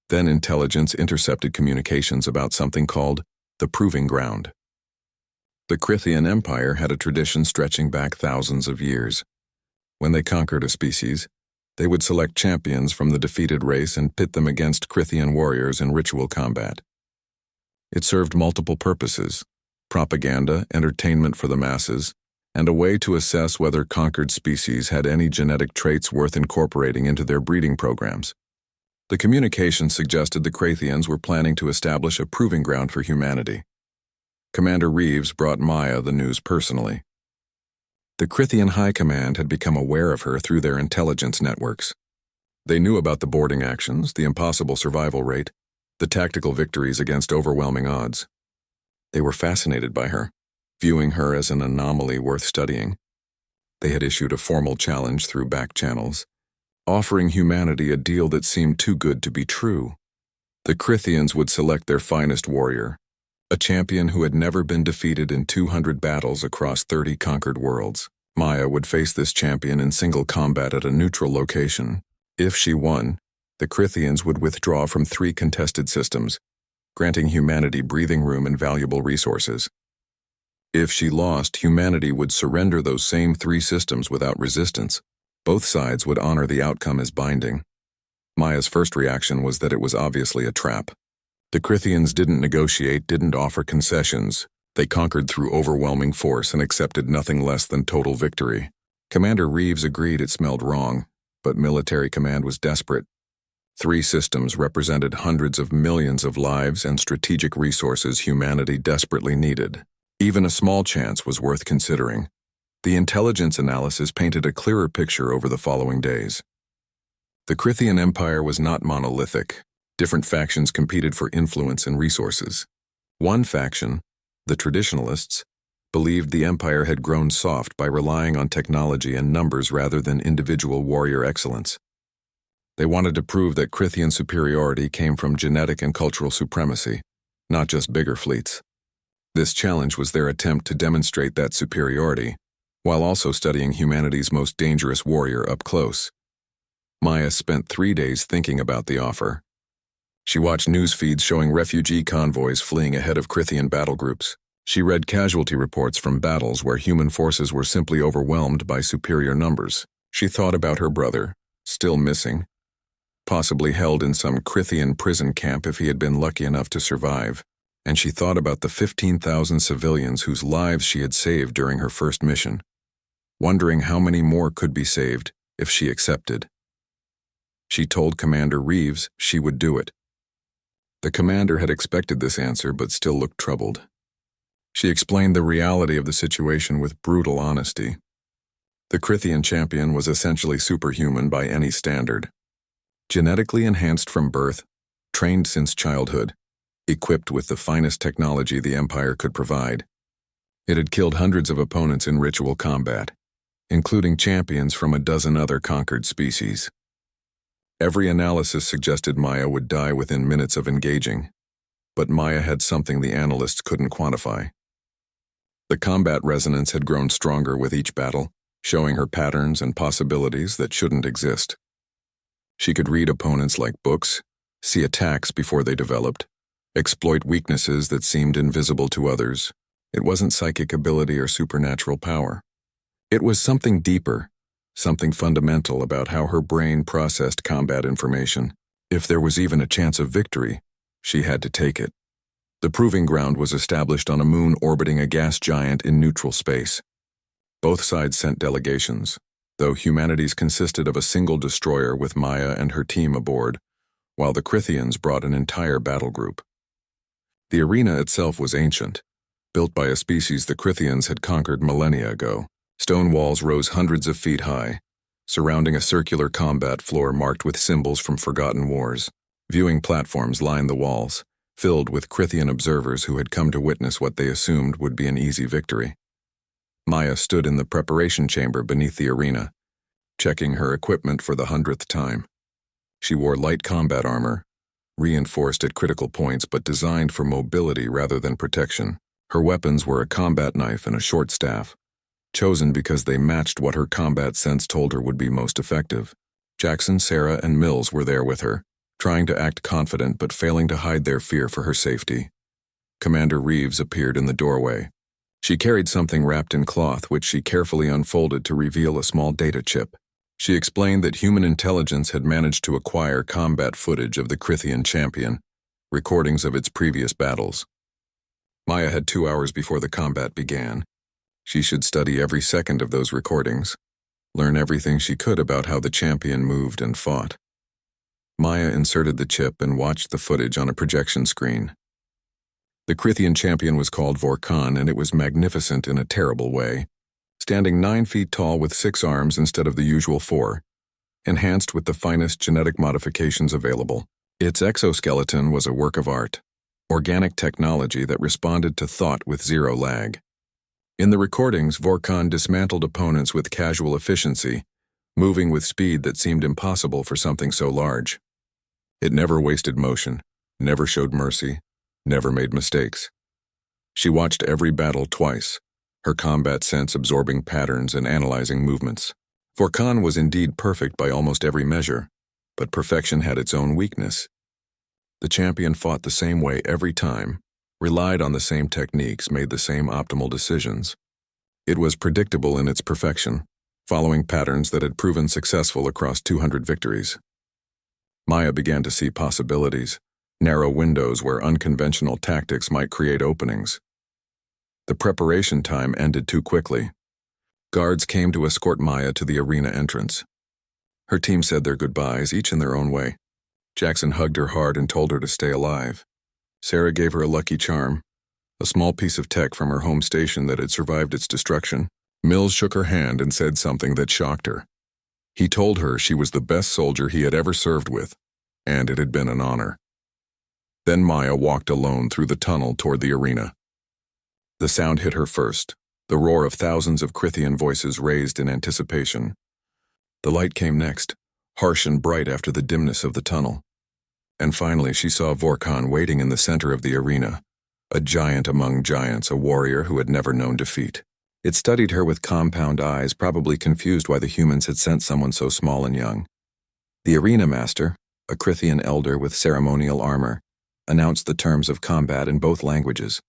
A: Then intelligence intercepted communications about something called the Proving Ground. The Crithian Empire had a tradition stretching back thousands of years. When they conquered a species, they would select champions from the defeated race and pit them against Crithian warriors in ritual combat. It served multiple purposes: propaganda, entertainment for the masses, and a way to assess whether conquered species had any genetic traits worth incorporating into their breeding programs. The communication suggested the Crithians were planning to establish a proving ground for humanity. Commander Reeves brought Maya the news personally. The Crithian High Command had become aware of her through their intelligence networks. They knew about the boarding actions, the impossible survival rate, the tactical victories against overwhelming odds. They were fascinated by her, viewing her as an anomaly worth studying. They had issued a formal challenge through back channels, offering humanity a deal that seemed too good to be true. The Crithians would select their finest warrior, a champion who had never been defeated in 200 battles across 30 conquered worlds. Maya would face this champion in single combat at a neutral location. If she won, the Crithians would withdraw from 3 contested systems, granting humanity breathing room and valuable resources. If she lost, humanity would surrender those same 3 systems without resistance. Both sides would honor the outcome as binding. Maya's first reaction was that it was obviously a trap. The Crithians didn't negotiate, didn't offer concessions. They conquered through overwhelming force and accepted nothing less than total victory. Commander Reeves agreed it smelled wrong, but military command was desperate. 3 systems represented hundreds of millions of lives and strategic resources humanity desperately needed. Even a small chance was worth considering. The intelligence analysis painted a clearer picture over the following days. The Crithian Empire was not monolithic. Different factions competed for influence and resources. One faction, the traditionalists, believed the empire had grown soft by relying on technology and numbers rather than individual warrior excellence. They wanted to prove that Crithian superiority came from genetic and cultural supremacy, not just bigger fleets. This challenge was their attempt to demonstrate that superiority, while also studying humanity's most dangerous warrior up close. Maya spent 3 days thinking about the offer. She watched news feeds showing refugee convoys fleeing ahead of Crithian battle groups. She read casualty reports from battles where human forces were simply overwhelmed by superior numbers. She thought about her brother, still missing, possibly held in some Crithian prison camp if he had been lucky enough to survive. And she thought about the 15,000 civilians whose lives she had saved during her first mission, wondering how many more could be saved if she accepted. She told Commander Reeves she would do it. The commander had expected this answer but still looked troubled. She explained the reality of the situation with brutal honesty. The Crithian champion was essentially superhuman by any standard. Genetically enhanced from birth, trained since childhood, equipped with the finest technology the Empire could provide. It had killed hundreds of opponents in ritual combat, including champions from a dozen other conquered species. Every analysis suggested Maya would die within minutes of engaging, but Maya had something the analysts couldn't quantify. The combat resonance had grown stronger with each battle, showing her patterns and possibilities that shouldn't exist. She could read opponents like books, see attacks before they developed, exploit weaknesses that seemed invisible to others. It wasn't psychic ability or supernatural power. It was something deeper, something fundamental about how her brain processed combat information. If there was even a chance of victory, she had to take it. The proving ground was established on a moon orbiting a gas giant in neutral space. Both sides sent delegations, though humanity's consisted of a single destroyer with Maya and her team aboard, while the Crithians brought an entire battle group. The arena itself was ancient, built by a species the Crithians had conquered millennia ago. Stone walls rose hundreds of feet high, surrounding a circular combat floor marked with symbols from forgotten wars. Viewing platforms lined the walls, filled with Crithian observers who had come to witness what they assumed would be an easy victory. Maya stood in the preparation chamber beneath the arena, checking her equipment for the 100th time. She wore light combat armor, reinforced at critical points but designed for mobility rather than protection. Her weapons were a combat knife and a short staff, chosen because they matched what her combat sense told her would be most effective. Jackson, Sarah, and Mills were there with her, trying to act confident but failing to hide their fear for her safety. Commander Reeves appeared in the doorway. She carried something wrapped in cloth which she carefully unfolded to reveal a small data chip. She explained that human intelligence had managed to acquire combat footage of the Crithian champion, recordings of its previous battles. Maya had 2 hours before the combat began. She should study every second of those recordings, learn everything she could about how the champion moved and fought. Maya inserted the chip and watched the footage on a projection screen. The Crithian champion was called Vorkan, and it was magnificent in a terrible way, standing 9 feet tall with 6 arms instead of the usual 4, enhanced with the finest genetic modifications available. Its exoskeleton was a work of art, organic technology that responded to thought with zero lag. In the recordings, Vorkan dismantled opponents with casual efficiency, moving with speed that seemed impossible for something so large. It never wasted motion, never showed mercy, never made mistakes. She watched every battle twice, her combat sense absorbing patterns and analyzing movements. Vorkan was indeed perfect by almost every measure, but perfection had its own weakness. The champion fought the same way every time, relied on the same techniques, made the same optimal decisions. It was predictable in its perfection, following patterns that had proven successful across 200 victories. Maya began to see possibilities, narrow windows where unconventional tactics might create openings. The preparation time ended too quickly. Guards came to escort Maya to the arena entrance. Her team said their goodbyes, each in their own way. Jackson hugged her hard and told her to stay alive. Sarah gave her a lucky charm, a small piece of tech from her home station that had survived its destruction. Mills shook her hand and said something that shocked her. He told her she was the best soldier he had ever served with, and it had been an honor. Then Maya walked alone through the tunnel toward the arena. The sound hit her first, the roar of thousands of Crithian voices raised in anticipation. The light came next, harsh and bright after the dimness of the tunnel. And finally she saw Vorkan waiting in the center of the arena, a giant among giants, a warrior who had never known defeat. It studied her with compound eyes, probably confused why the humans had sent someone so small and young. The arena master, a Crithian elder with ceremonial armor, announced the terms of combat in both languages.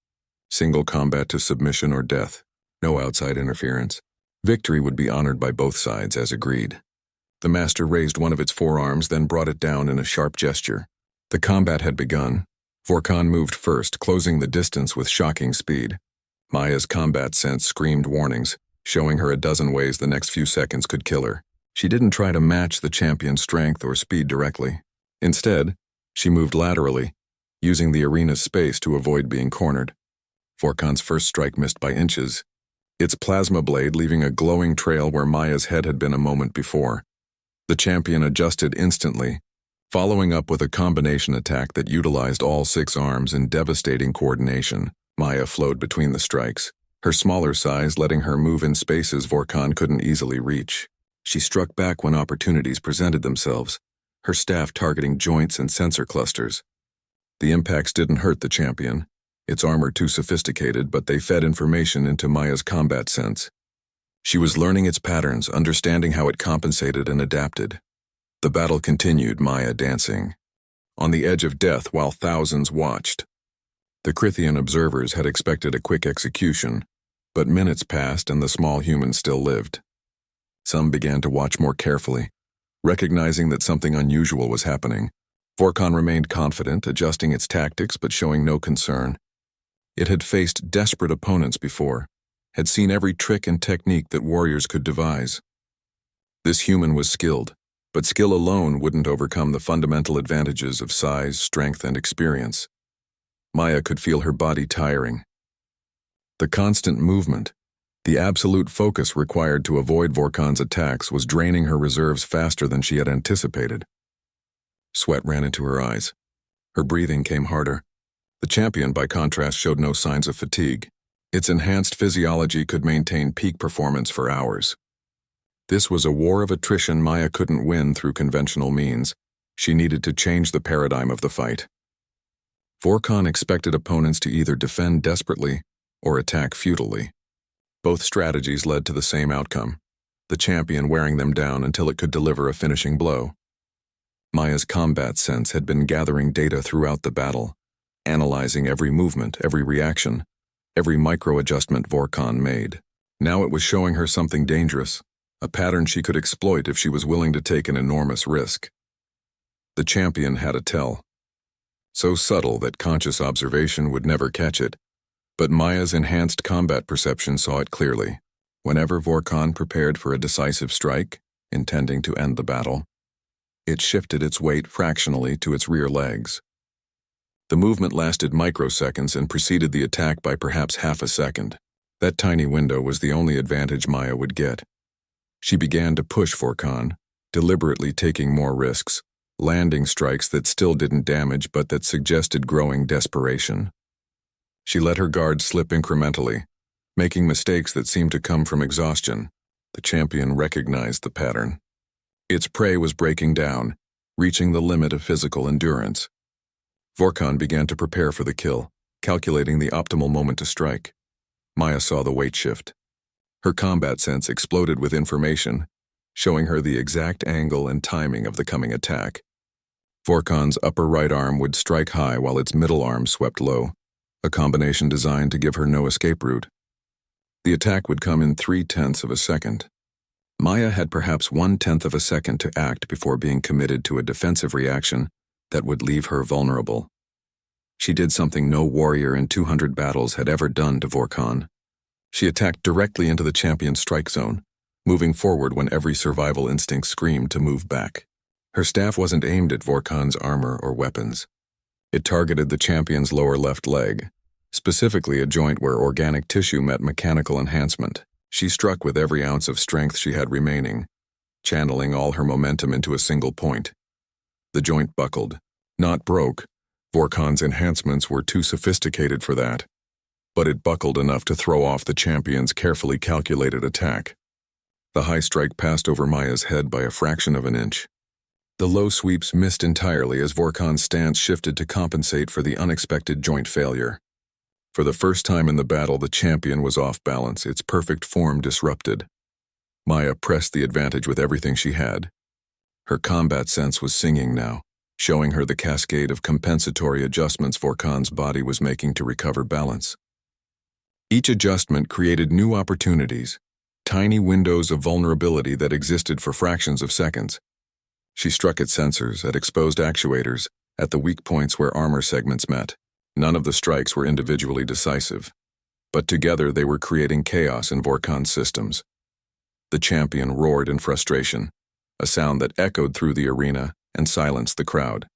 A: Single combat to submission or death, no outside interference. Victory would be honored by both sides as agreed. The master raised one of its forearms, then brought it down in a sharp gesture. The combat had begun. Vorkan moved first, closing the distance with shocking speed. Maya's combat sense screamed warnings, showing her a dozen ways the next few seconds could kill her. She didn't try to match the champion's strength or speed directly. Instead, she moved laterally, using the arena's space to avoid being cornered. Vorkan's first strike missed by inches, its plasma blade leaving a glowing trail where Maya's head had been a moment before. The champion adjusted instantly, following up with a combination attack that utilized all 6 arms in devastating coordination. Maya flowed between the strikes, her smaller size letting her move in spaces Vorkan couldn't easily reach. She struck back when opportunities presented themselves, her staff targeting joints and sensor clusters. The impacts didn't hurt the champion, its armor too sophisticated, but they fed information into Maya's combat sense. She was learning its patterns, understanding how it compensated and adapted. The battle continued, Maya dancing on the edge of death while thousands watched. The Crithian observers had expected a quick execution, but minutes passed and the small human still lived. Some began to watch more carefully, recognizing that something unusual was happening. Vorkon remained confident, adjusting its tactics but showing no concern. It had faced desperate opponents before, had seen every trick and technique that warriors could devise. This human was skilled, but skill alone wouldn't overcome the fundamental advantages of size, strength, and experience. Maya could feel her body tiring. The constant movement, the absolute focus required to avoid Vorkon's attacks was draining her reserves faster than she had anticipated. Sweat ran into her eyes. Her breathing came harder. The champion, by contrast, showed no signs of fatigue. Its enhanced physiology could maintain peak performance for hours. This was a war of attrition Maya couldn't win through conventional means. She needed to change the paradigm of the fight. Vorkon expected opponents to either defend desperately or attack futilely. Both strategies led to the same outcome, the champion wearing them down until it could deliver a finishing blow. Maya's combat sense had been gathering data throughout the battle, analyzing every movement, every reaction, every micro-adjustment Vorkon made. Now it was showing her something dangerous, a pattern she could exploit if she was willing to take an enormous risk. The champion had a tell, so subtle that conscious observation would never catch it, but Maya's enhanced combat perception saw it clearly. Whenever Vorkon prepared for a decisive strike, intending to end the battle, it shifted its weight fractionally to its rear legs. The movement lasted microseconds and preceded the attack by perhaps half a second. That tiny window was the only advantage Maya would get. She began to push Vorkon, deliberately taking more risks, landing strikes that still didn't damage but that suggested growing desperation. She let her guard slip incrementally, making mistakes that seemed to come from exhaustion. The champion recognized the pattern. Its prey was breaking down, reaching the limit of physical endurance. Vorkon began to prepare for the kill, calculating the optimal moment to strike. Maya saw the weight shift. Her combat sense exploded with information, showing her the exact angle and timing of the coming attack. Vorkon's upper right arm would strike high while its middle arm swept low, a combination designed to give her no escape route. The attack would come in 0.3 of a second. Maya had perhaps 1/10 of a second to act before being committed to a defensive reaction that would leave her vulnerable. She did something no warrior in 200 battles had ever done to Vorkon. She attacked directly into the champion's strike zone, moving forward when every survival instinct screamed to move back. Her staff wasn't aimed at Vorkon's armor or weapons. It targeted the champion's lower left leg, specifically a joint where organic tissue met mechanical enhancement. She struck with every ounce of strength she had remaining, channeling all her momentum into a single point. The joint buckled, not broke. Vorkon's enhancements were too sophisticated for that, but it buckled enough to throw off the champion's carefully calculated attack. The high strike passed over Maya's head by a fraction of an inch. The low sweeps missed entirely as Vorkon's stance shifted to compensate for the unexpected joint failure. For the first time in the battle, the champion was off balance, its perfect form disrupted. Maya pressed the advantage with everything she had. Her combat sense was singing now, showing her the cascade of compensatory adjustments Vorkon's body was making to recover balance. Each adjustment created new opportunities, tiny windows of vulnerability that existed for fractions of seconds. She struck at sensors, at exposed actuators, at the weak points where armor segments met. None of the strikes were individually decisive, but together they were creating chaos in Vorkon's systems. The champion roared in frustration, a sound that echoed through the arena and silenced the crowd.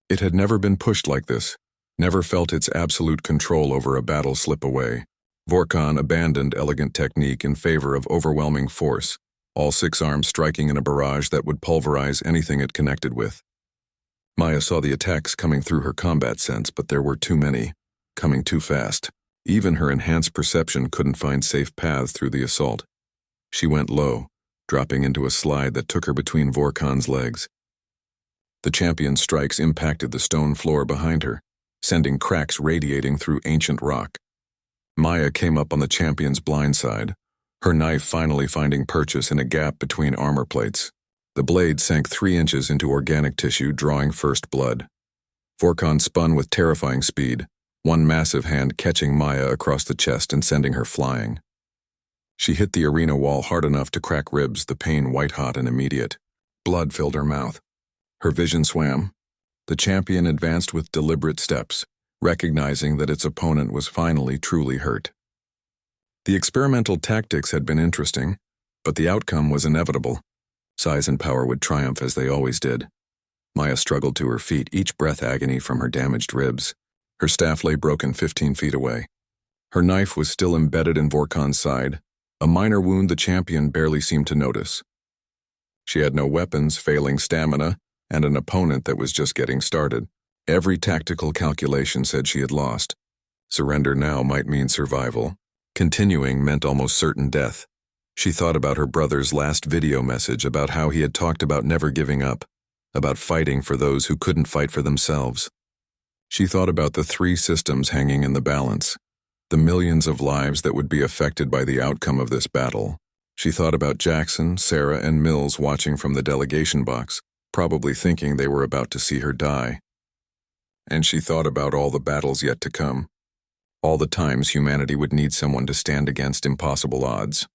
A: It had never been pushed like this, never felt its absolute control over a battle slip away. Vorkon abandoned elegant technique in favor of overwhelming force, all 6 arms striking in a barrage that would pulverize anything it connected with. Maya saw the attacks coming through her combat sense, but there were too many, coming too fast. Even her enhanced perception couldn't find safe paths through the assault. She went low, dropping into a slide that took her between Vorkon's legs. The champion's strikes impacted the stone floor behind her, sending cracks radiating through ancient rock. Maya came up on the champion's blind side, her knife finally finding purchase in a gap between armor plates. The blade sank 3 inches into organic tissue, drawing first blood. Vorkon spun with terrifying speed, one massive hand catching Maya across the chest and sending her flying. She hit the arena wall hard enough to crack ribs, the pain white-hot and immediate. Blood filled her mouth. Her vision swam. The champion advanced with deliberate steps, recognizing that its opponent was finally truly hurt. The experimental tactics had been interesting, but the outcome was inevitable. Size and power would triumph as they always did. Maya struggled to her feet, each breath agony from her damaged ribs. Her staff lay broken 15 feet away. Her knife was still embedded in Vorkon's side, a minor wound the champion barely seemed to notice. She had no weapons, failing stamina, and an opponent that was just getting started. Every tactical calculation said she had lost. Surrender now might mean survival. Continuing meant almost certain death. She thought about her brother's last video message about how he had talked about never giving up, about fighting for those who couldn't fight for themselves. She thought about the three systems hanging in the balance, the millions of lives that would be affected by the outcome of this battle. She thought about Jackson, Sarah, and Mills watching from the delegation box, probably thinking they were about to see her die. And she thought about all the battles yet to come, all the times humanity would need someone to stand against impossible odds.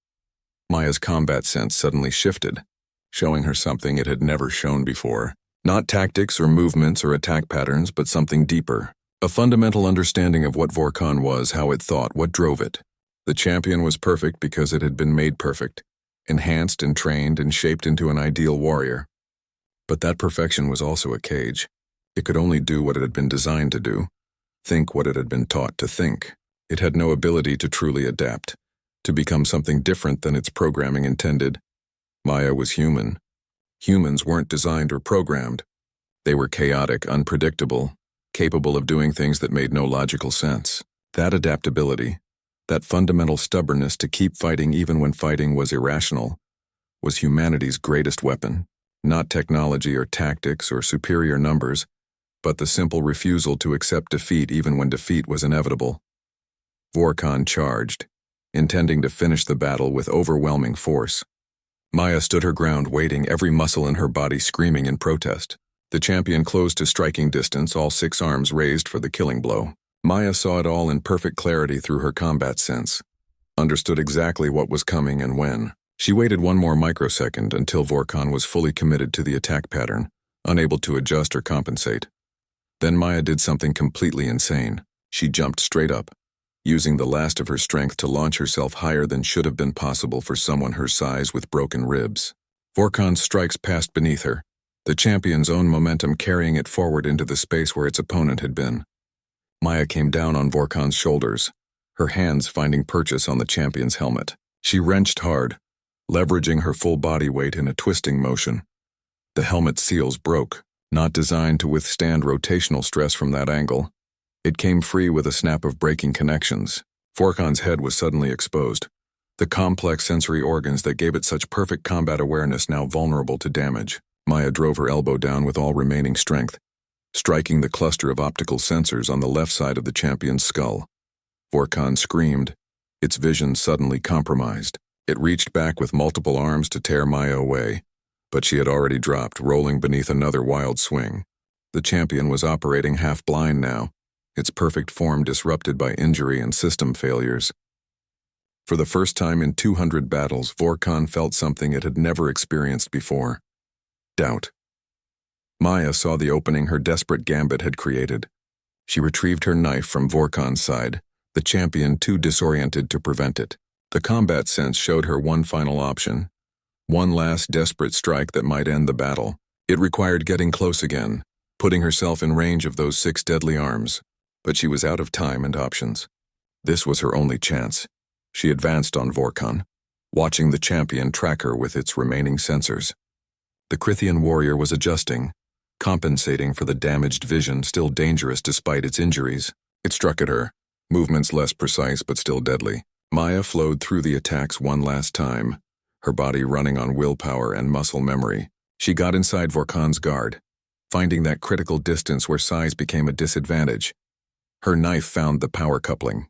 A: Maya's combat sense suddenly shifted, showing her something it had never shown before. Not tactics or movements or attack patterns, but something deeper. A fundamental understanding of what Vorkon was, how it thought, what drove it. The champion was perfect because it had been made perfect, enhanced and trained and shaped into an ideal warrior. But that perfection was also a cage. It could only do what it had been designed to do, think what it had been taught to think. It had no ability to truly adapt, to become something different than its programming intended. Maya was human. Humans weren't designed or programmed. They were chaotic, unpredictable, capable of doing things that made no logical sense. That adaptability, that fundamental stubbornness to keep fighting even when fighting was irrational, was humanity's greatest weapon. Not technology or tactics or superior numbers, but the simple refusal to accept defeat even when defeat was inevitable. Vorkon charged, intending to finish the battle with overwhelming force. Maya stood her ground, waiting, every muscle in her body screaming in protest. The champion closed to striking distance, all 6 arms raised for the killing blow. Maya saw it all in perfect clarity through her combat sense, understood exactly what was coming and when. She waited one more microsecond until Vorkon was fully committed to the attack pattern, unable to adjust or compensate. Then Maya did something completely insane. She jumped straight up, using the last of her strength to launch herself higher than should have been possible for someone her size with broken ribs. Vorkon's strikes passed beneath her, the champion's own momentum carrying it forward into the space where its opponent had been. Maya came down on Vorkon's shoulders, her hands finding purchase on the champion's helmet. She wrenched hard, leveraging her full body weight in a twisting motion. The helmet seals broke, not designed to withstand rotational stress from that angle. It came free with a snap of breaking connections. Vorkon's head was suddenly exposed, the complex sensory organs that gave it such perfect combat awareness now vulnerable to damage. Maya drove her elbow down with all remaining strength, striking the cluster of optical sensors on the left side of the champion's skull. Vorkon screamed, its vision suddenly compromised. It reached back with multiple arms to tear Maya away, but she had already dropped, rolling beneath another wild swing. The champion was operating half-blind now, its perfect form disrupted by injury and system failures. For the first time in 200 battles, Vorkon felt something it had never experienced before. Doubt. Maya saw the opening her desperate gambit had created. She retrieved her knife from Vorkon's side, the champion too disoriented to prevent it. The combat sense showed her one final option, one last desperate strike that might end the battle. It required getting close again, putting herself in range of those 6 deadly arms. But she was out of time and options. This was her only chance. She advanced on Vorkon, watching the champion track her with its remaining sensors. The Crithian warrior was adjusting, compensating for the damaged vision still dangerous despite its injuries. It struck at her, movements less precise but still deadly. Maya flowed through the attacks one last time, her body running on willpower and muscle memory. She got inside Vorkon's guard, finding that critical distance where size became a disadvantage. Her knife found the power coupling.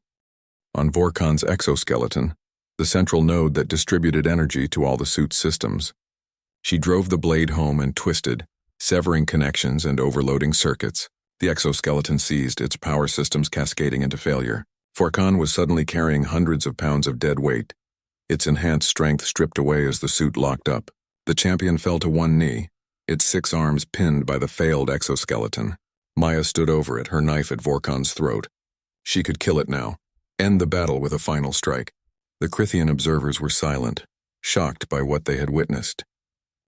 A: On Vorkon's exoskeleton, the central node that distributed energy to all the suit's systems. She drove the blade home and twisted, severing connections and overloading circuits. The exoskeleton seized, its power systems cascading into failure. Vorkon was suddenly carrying hundreds of pounds of dead weight, its enhanced strength stripped away as the suit locked up. The champion fell to one knee, its 6 arms pinned by the failed exoskeleton. Maya stood over it, her knife at Vorkon's throat. She could kill it now, end the battle with a final strike. The Crithian observers were silent, shocked by what they had witnessed.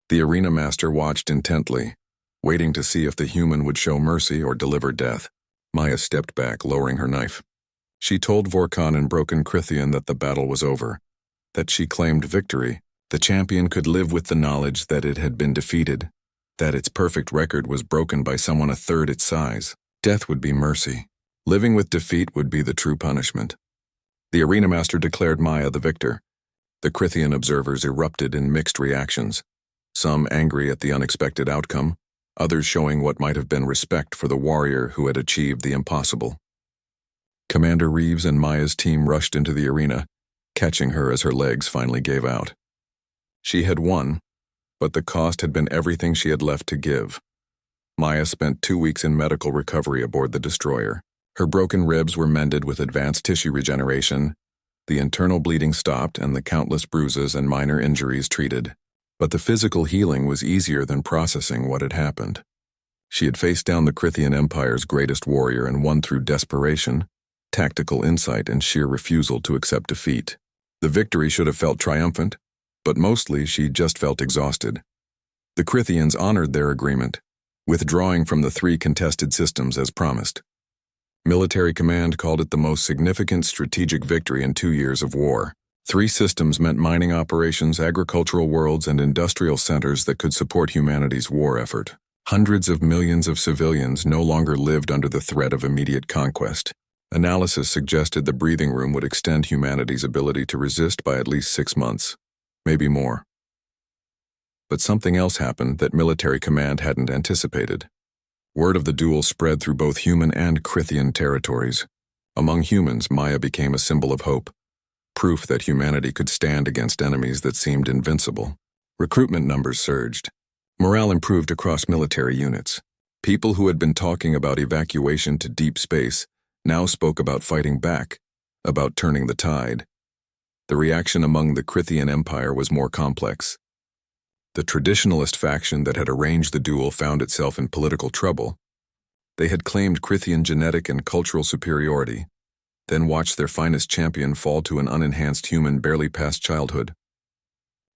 A: The arena master watched intently, waiting to see if the human would show mercy or deliver death. Maya stepped back, lowering her knife. She told Vorkon in broken Crithian that the battle was over, that she claimed victory. The champion could live with the knowledge that it had been defeated, that its perfect record was broken by someone a third its size. Death would be mercy. Living with defeat would be the true punishment. The arena master declared Maya the victor. The Crithian observers erupted in mixed reactions, some angry at the unexpected outcome, others showing what might have been respect for the warrior who had achieved the impossible. Commander Reeves and Maya's team rushed into the arena, catching her as her legs finally gave out. She had won, but the cost had been everything she had left to give. Maya spent 2 weeks in medical recovery aboard the destroyer. Her broken ribs were mended with advanced tissue regeneration, the internal bleeding stopped, and the countless bruises and minor injuries treated. But the physical healing was easier than processing what had happened. She had faced down the Crithian Empire's greatest warrior and won through desperation, tactical insight, and sheer refusal to accept defeat. The victory should have felt triumphant, but mostly she just felt exhausted. The Crithians honored their agreement, withdrawing from the 3 contested systems as promised. Military command called it the most significant strategic victory in 2 years of war. 3 systems meant mining operations, agricultural worlds, and industrial centers that could support humanity's war effort. Hundreds of millions of civilians no longer lived under the threat of immediate conquest. Analysis suggested the breathing room would extend humanity's ability to resist by at least 6 months, maybe more. But something else happened that military command hadn't anticipated. Word of the duel spread through both human and Crithian territories. Among humans, Maya became a symbol of hope, proof that humanity could stand against enemies that seemed invincible. Recruitment numbers surged. Morale improved across military units. People who had been talking about evacuation to deep space now spoke about fighting back, about turning the tide. The reaction among the Crithian Empire was more complex. The traditionalist faction that had arranged the duel found itself in political trouble. They had claimed Crithian genetic and cultural superiority, then watched their finest champion fall to an unenhanced human barely past childhood.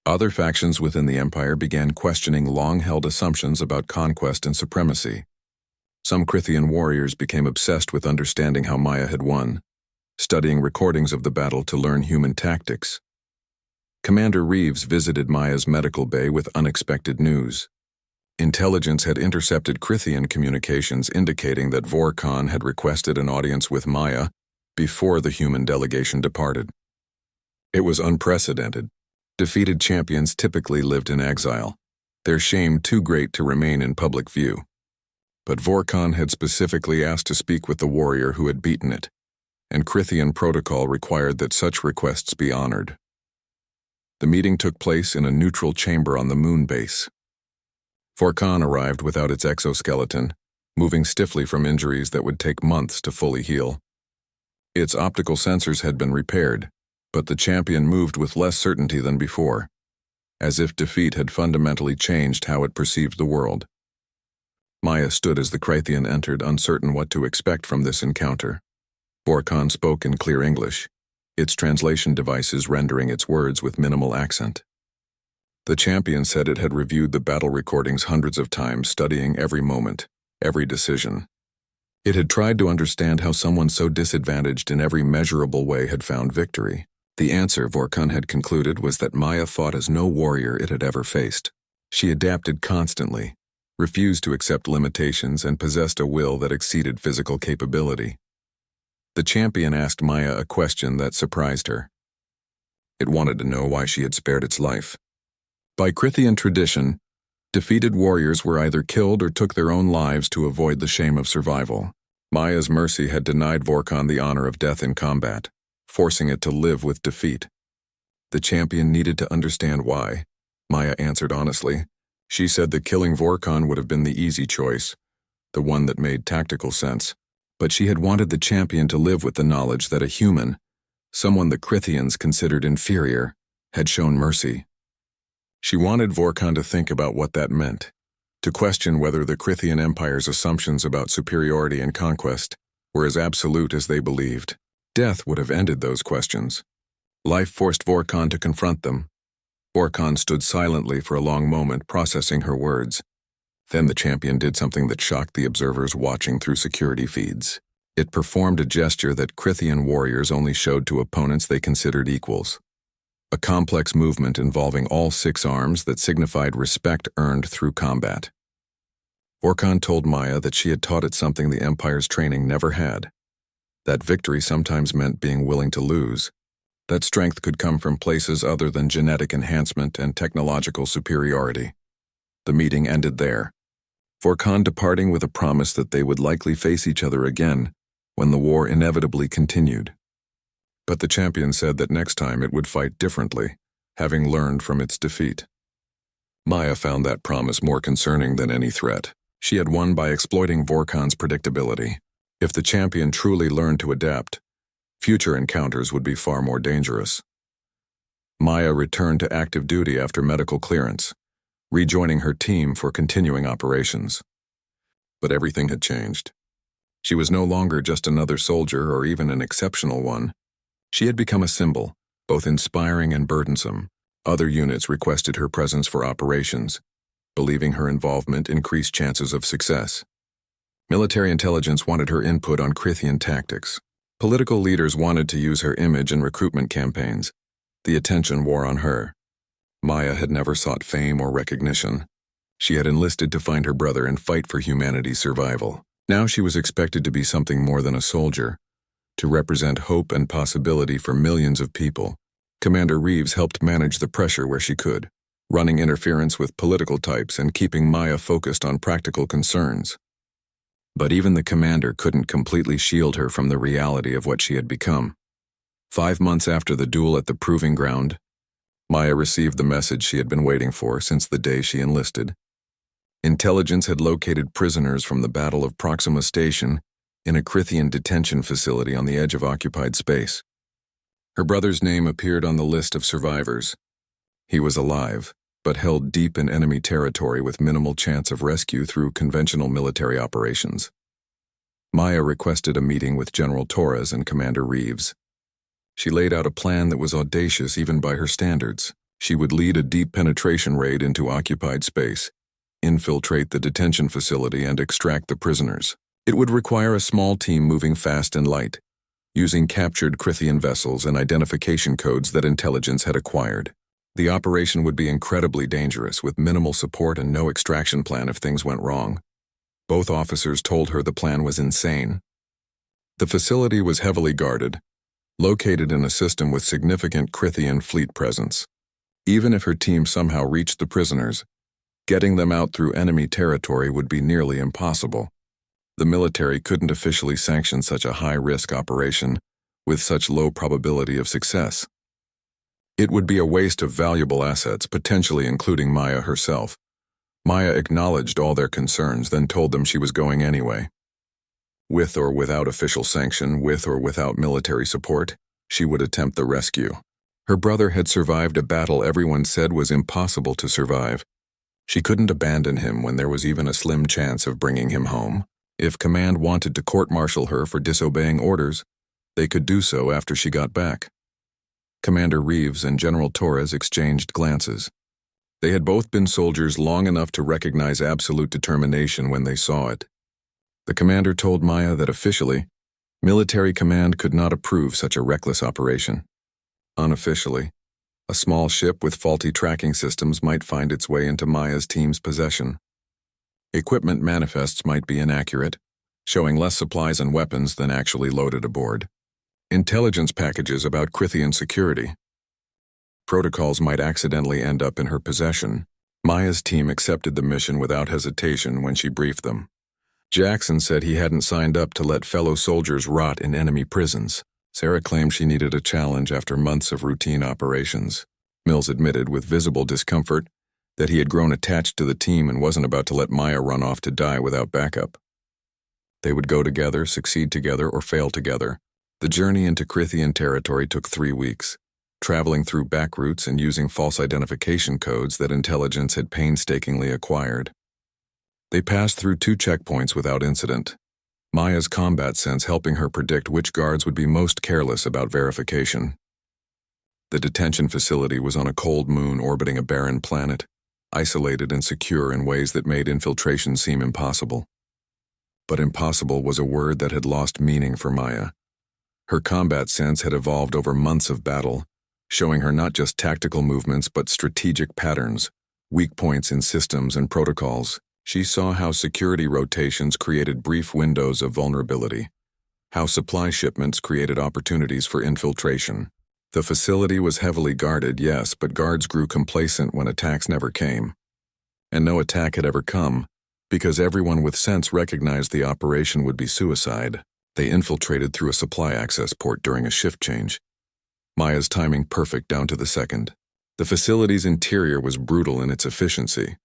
A: Other factions within the empire began questioning long-held assumptions about conquest and supremacy. Some Crithian warriors became obsessed with understanding how Maya had won, studying recordings of the battle to learn human tactics. Commander Reeves visited Maya's medical bay with unexpected news. Intelligence had intercepted Crithian communications indicating that Vorkon had requested an audience with Maya before the human delegation departed. It was unprecedented. Defeated champions typically lived in exile, their shame too great to remain in public view. But Vorkon had specifically asked to speak with the warrior who had beaten it, and Crithian protocol required that such requests be honored. The meeting took place in a neutral chamber on the moon base. Vorkon arrived without its exoskeleton, moving stiffly from injuries that would take months to fully heal. Its optical sensors had been repaired, but the champion moved with less certainty than before, as if defeat had fundamentally changed how it perceived the world. Maya stood as the Crithian entered, uncertain what to expect from this encounter. Vorkon spoke in clear English, its translation devices rendering its words with minimal accent. The champion said it had reviewed the battle recordings hundreds of times, studying every moment, every decision. It had tried to understand how someone so disadvantaged in every measurable way had found victory. The answer, Vorkon had concluded, was that Maya fought as no warrior it had ever faced. She adapted constantly, refused to accept limitations, and possessed a will that exceeded physical capability. The champion asked Maya a question that surprised her. It wanted to know why she had spared its life. By Crithian tradition, defeated warriors were either killed or took their own lives to avoid the shame of survival. Maya's mercy had denied Vorkon the honor of death in combat, forcing it to live with defeat. The champion needed to understand why. Maya answered honestly. She said that killing Vorkon would have been the easy choice, the one that made tactical sense. But she had wanted the champion to live with the knowledge that a human, someone the Crithians considered inferior, had shown mercy. She wanted Vorkon to think about what that meant, to question whether the Crithian Empire's assumptions about superiority and conquest were as absolute as they believed. Death would have ended those questions. Life forced Vorkon to confront them. Vorkon stood silently for a long moment, processing her words. Then the champion did something that shocked the observers watching through security feeds. It performed a gesture that Crithian warriors only showed to opponents they considered equals. A complex movement involving all 6 arms that signified respect earned through combat. Vorkon told Maya that she had taught it something the Empire's training never had. That victory sometimes meant being willing to lose. That strength could come from places other than genetic enhancement and technological superiority. The meeting ended there, Vorkon departing with a promise that they would likely face each other again when the war inevitably continued. But the champion said that next time it would fight differently, having learned from its defeat. Maya found that promise more concerning than any threat. She had won by exploiting Vorkon's predictability. If the champion truly learned to adapt, future encounters would be far more dangerous. Maya returned to active duty after medical clearance, rejoining her team for continuing operations. But everything had changed. She was no longer just another soldier or even an exceptional one. She had become a symbol, both inspiring and burdensome. Other units requested her presence for operations, believing her involvement increased chances of success. Military intelligence wanted her input on Crithian tactics. Political leaders wanted to use her image in recruitment campaigns. The attention wore on her. Maya had never sought fame or recognition. She had enlisted to find her brother and fight for humanity's survival. Now she was expected to be something more than a soldier, to represent hope and possibility for millions of people. Commander Reeves helped manage the pressure where she could, running interference with political types and keeping Maya focused on practical concerns. But even the commander couldn't completely shield her from the reality of what she had become. 5 months after the duel at the proving ground, Maya received the message she had been waiting for since the day she enlisted. Intelligence had located prisoners from the Battle of Proxima Station in a Crithian detention facility on the edge of occupied space. Her brother's name appeared on the list of survivors. He was alive, but held deep in enemy territory with minimal chance of rescue through conventional military operations. Maya requested a meeting with General Torres and Commander Reeves. She laid out a plan that was audacious even by her standards. She would lead a deep penetration raid into occupied space, infiltrate the detention facility, and extract the prisoners. It would require a small team moving fast and light, using captured Crithian vessels and identification codes that intelligence had acquired. The operation would be incredibly dangerous, with minimal support and no extraction plan if things went wrong. Both officers told her the plan was insane. The facility was heavily guarded, located in a system with significant Crithian fleet presence. Even if her team somehow reached the prisoners, getting them out through enemy territory would be nearly impossible. The military couldn't officially sanction such a high-risk operation with such low probability of success. It would be a waste of valuable assets, potentially including Maya herself. Maya acknowledged all their concerns, then told them she was going anyway. With or without official sanction, with or without military support, she would attempt the rescue. Her brother had survived a battle everyone said was impossible to survive. She couldn't abandon him when there was even a slim chance of bringing him home. If command wanted to court-martial her for disobeying orders, they could do so after she got back. Commander Reeves and General Torres exchanged glances. They had both been soldiers long enough to recognize absolute determination when they saw it. The commander told Maya that officially, military command could not approve such a reckless operation. Unofficially, a small ship with faulty tracking systems might find its way into Maya's team's possession. Equipment manifests might be inaccurate, showing less supplies and weapons than actually loaded aboard. Intelligence packages about Crithian security. Protocols might accidentally end up in her possession. Maya's team accepted the mission without hesitation when she briefed them. Jackson said he hadn't signed up to let fellow soldiers rot in enemy prisons. Sarah claimed she needed a challenge after months of routine operations. Mills admitted with visible discomfort that he had grown attached to the team and wasn't about to let Maya run off to die without backup. They would go together, succeed together, or fail together. The journey into Crithian territory took 3 weeks, traveling through back routes and using false identification codes that intelligence had painstakingly acquired. They passed through 2 checkpoints without incident, Maya's combat sense helping her predict which guards would be most careless about verification. The detention facility was on a cold moon orbiting a barren planet, isolated and secure in ways that made infiltration seem impossible. But impossible was a word that had lost meaning for Maya. Her combat sense had evolved over months of battle, showing her not just tactical movements but strategic patterns, weak points in systems and protocols. She saw how security rotations created brief windows of vulnerability, how supply shipments created opportunities for infiltration. The facility was heavily guarded, yes, but guards grew complacent when attacks never came. And no attack had ever come, because everyone with sense recognized the operation would be suicide. They infiltrated through a supply access port during a shift change. Maya's timing perfect down to the second. The facility's interior was brutal in its efficiency.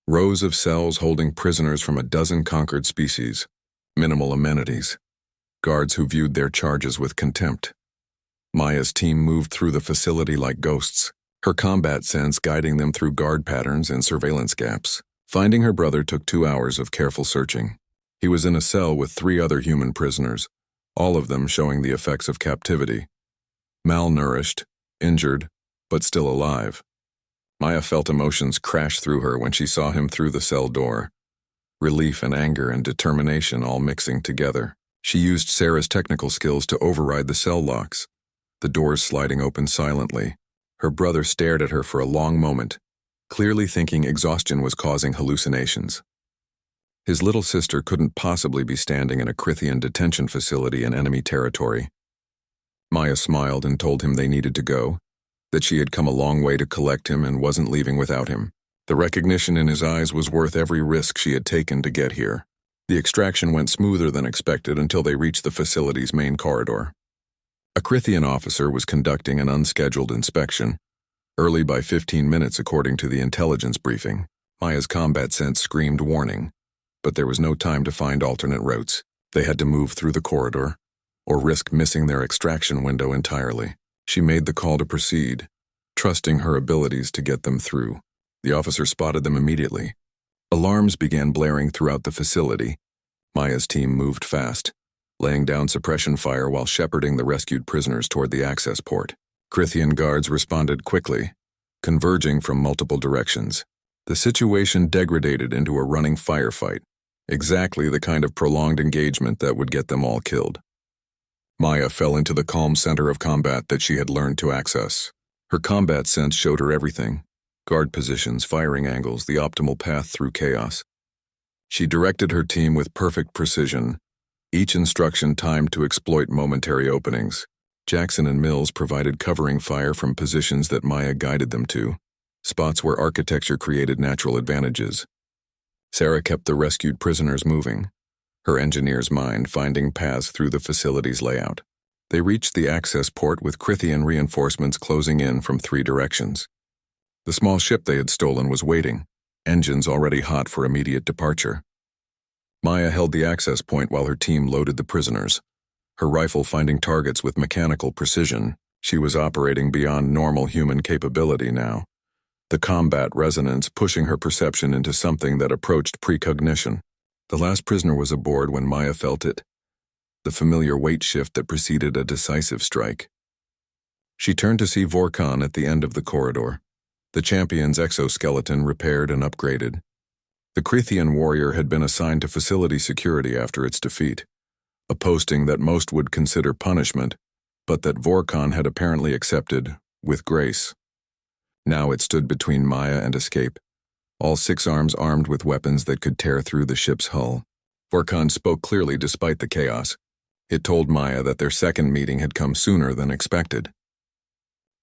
A: Rows of cells holding prisoners from a dozen conquered species, minimal amenities, guards who viewed their charges with contempt. Maya's team moved through the facility like ghosts, her combat sense guiding them through guard patterns and surveillance gaps. Finding her brother took 2 hours of careful searching. He was in a cell with 3 other human prisoners, all of them showing the effects of captivity. Malnourished, injured, but still alive. Maya felt emotions crash through her when she saw him through the cell door. Relief and anger and determination all mixing together. She used Sarah's technical skills to override the cell locks, the doors sliding open silently. Her brother stared at her for a long moment, clearly thinking exhaustion was causing hallucinations. His little sister couldn't possibly be standing in a Crithian detention facility in enemy territory. Maya smiled and told him they needed to go, that she had come a long way to collect him and wasn't leaving without him. The recognition in his eyes was worth every risk she had taken to get here. The extraction went smoother than expected until they reached the facility's main corridor. A Crithian officer was conducting an unscheduled inspection, early by 15 minutes according to the intelligence briefing. Maya's combat sense screamed warning, but there was no time to find alternate routes. They had to move through the corridor, or risk missing their extraction window entirely. She made the call to proceed, trusting her abilities to get them through. The officer spotted them immediately. Alarms began blaring throughout the facility. Maya's team moved fast, laying down suppression fire while shepherding the rescued prisoners toward the access port. Crithian guards responded quickly, converging from multiple directions. The situation degraded into a running firefight, exactly the kind of prolonged engagement that would get them all killed. Maya fell into the calm center of combat that she had learned to access. Her combat sense showed her everything: guard positions, firing angles, the optimal path through chaos. She directed her team with perfect precision, each instruction timed to exploit momentary openings. Jackson and Mills provided covering fire from positions that Maya guided them to, spots where architecture created natural advantages. Sarah kept the rescued prisoners moving, her engineer's mind finding paths through the facility's layout. They reached the access port with Crithian reinforcements closing in from 3 directions. The small ship they had stolen was waiting, engines already hot for immediate departure. Maya held the access point while her team loaded the prisoners, her rifle finding targets with mechanical precision. She was operating beyond normal human capability now, the combat resonance pushing her perception into something that approached precognition. The last prisoner was aboard when Maya felt it, the familiar weight shift that preceded a decisive strike. She turned to see Vorkon at the end of the corridor, the champion's exoskeleton repaired and upgraded. The Crithian warrior had been assigned to facility security after its defeat, a posting that most would consider punishment, but that Vorkon had apparently accepted with grace. Now it stood between Maya and escape, all 6 arms armed with weapons that could tear through the ship's hull. Vorkon spoke clearly despite the chaos. It told Maya that their second meeting had come sooner than expected.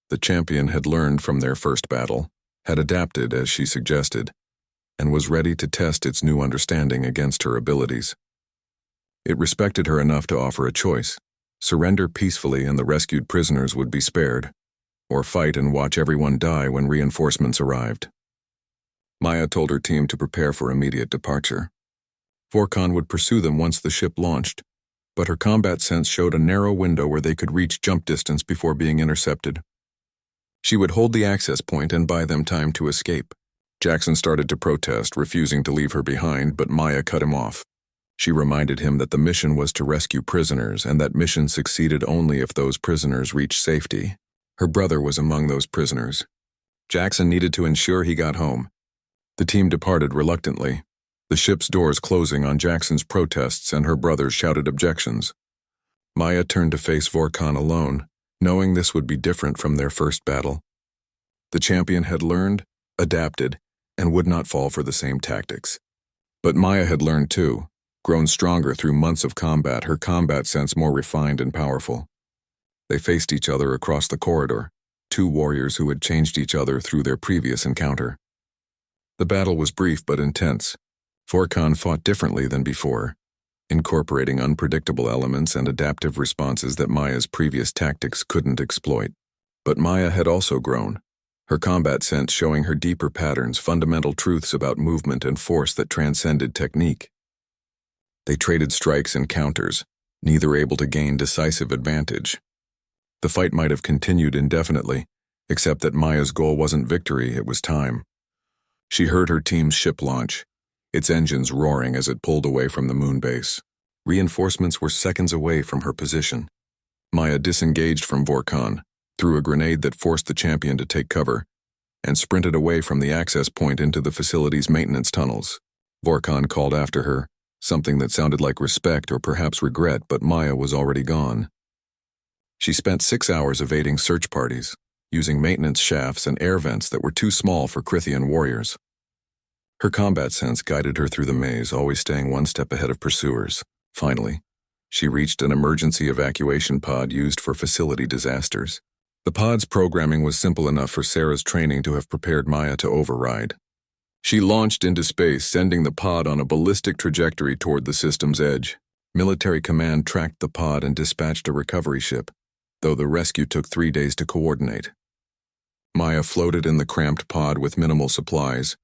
A: The champion had learned from their first battle, had adapted as she suggested, and was ready to test its new understanding against her abilities. It respected her enough to offer a choice: surrender peacefully and the rescued prisoners would be spared, or fight and watch everyone die when reinforcements arrived. Maya told her team to prepare for immediate departure. Vorkon would pursue them once the ship launched, but her combat sense showed a narrow window where they could reach jump distance before being intercepted. She would hold the access point and buy them time to escape. Jackson started to protest, refusing to leave her behind, but Maya cut him off. She reminded him that the mission was to rescue prisoners, and that mission succeeded only if those prisoners reached safety. Her brother was among those prisoners. Jackson needed to ensure he got home. The team departed reluctantly, the ship's doors closing on Jackson's protests and her brother's shouted objections. Maya turned to face Vorkon alone, knowing this would be different from their first battle. The champion had learned, adapted, and would not fall for the same tactics. But Maya had learned too, grown stronger through months of combat, her combat sense more refined and powerful. They faced each other across the corridor, two warriors who had changed each other through their previous encounter. The battle was brief but intense. Vorkon fought differently than before, incorporating unpredictable elements and adaptive responses that Maya's previous tactics couldn't exploit. But Maya had also grown, her combat sense showing her deeper patterns, fundamental truths about movement and force that transcended technique. They traded strikes and counters, neither able to gain decisive advantage. The fight might have continued indefinitely, except that Maya's goal wasn't victory, it was time. She heard her team's ship launch, its engines roaring as it pulled away from the moon base. Reinforcements were seconds away from her position. Maya disengaged from Vorkon, threw a grenade that forced the champion to take cover, and sprinted away from the access point into the facility's maintenance tunnels. Vorkon called after her, something that sounded like respect or perhaps regret, but Maya was already gone. She spent 6 hours evading search parties, using maintenance shafts and air vents that were too small for Crithian warriors. Her combat sense guided her through the maze, always staying one step ahead of pursuers. Finally, she reached an emergency evacuation pod used for facility disasters. The pod's programming was simple enough for Sarah's training to have prepared Maya to override. She launched into space, sending the pod on a ballistic trajectory toward the system's edge. Military command tracked the pod and dispatched a recovery ship, though the rescue took 3 days to coordinate. Maya floated in the cramped pod with minimal supplies,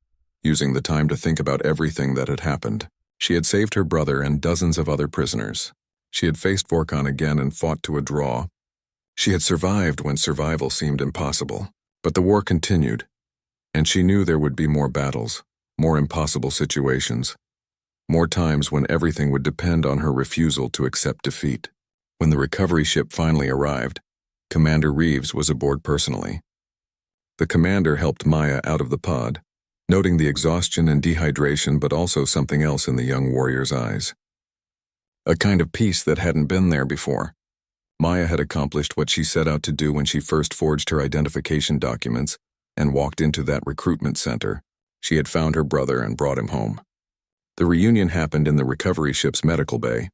A: using the time to think about everything that had happened. She had saved her brother and dozens of other prisoners. She had faced Vorkon again and fought to a draw. She had survived when survival seemed impossible. But the war continued, and she knew there would be more battles, more impossible situations, more times when everything would depend on her refusal to accept defeat. When the recovery ship finally arrived, Commander Reeves was aboard personally. The commander helped Maya out of the pod, noting the exhaustion and dehydration, but also something else in the young warrior's eyes. A kind of peace that hadn't been there before. Maya had accomplished what she set out to do when she first forged her identification documents and walked into that recruitment center. She had found her brother and brought him home. The reunion happened in the recovery ship's medical bay.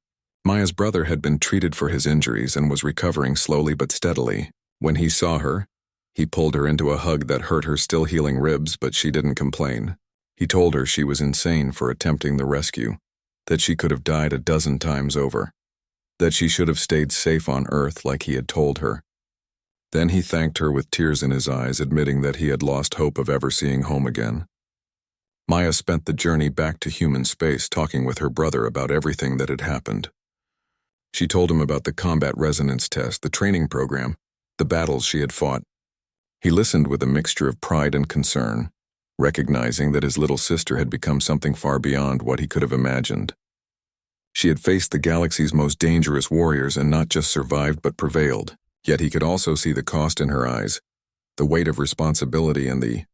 A: Maya's brother had been treated for his injuries and was recovering slowly but steadily. When he saw her, he pulled her into a hug that hurt her still healing ribs, but she didn't complain. He told her she was insane for attempting the rescue, that she could have died a dozen times over, that she should have stayed safe on Earth like he had told her. Then he thanked her with tears in his eyes, admitting that he had lost hope of ever seeing home again. Maya spent the journey back to human space talking with her brother about everything that had happened. She told him about the combat resonance test, the training program, the battles she had fought. He listened with a mixture of pride and concern, recognizing that his little sister had become something far beyond what he could have imagined. She had faced the galaxy's most dangerous warriors and not just survived but prevailed, yet he could also see the cost in her eyes, the weight of responsibility and the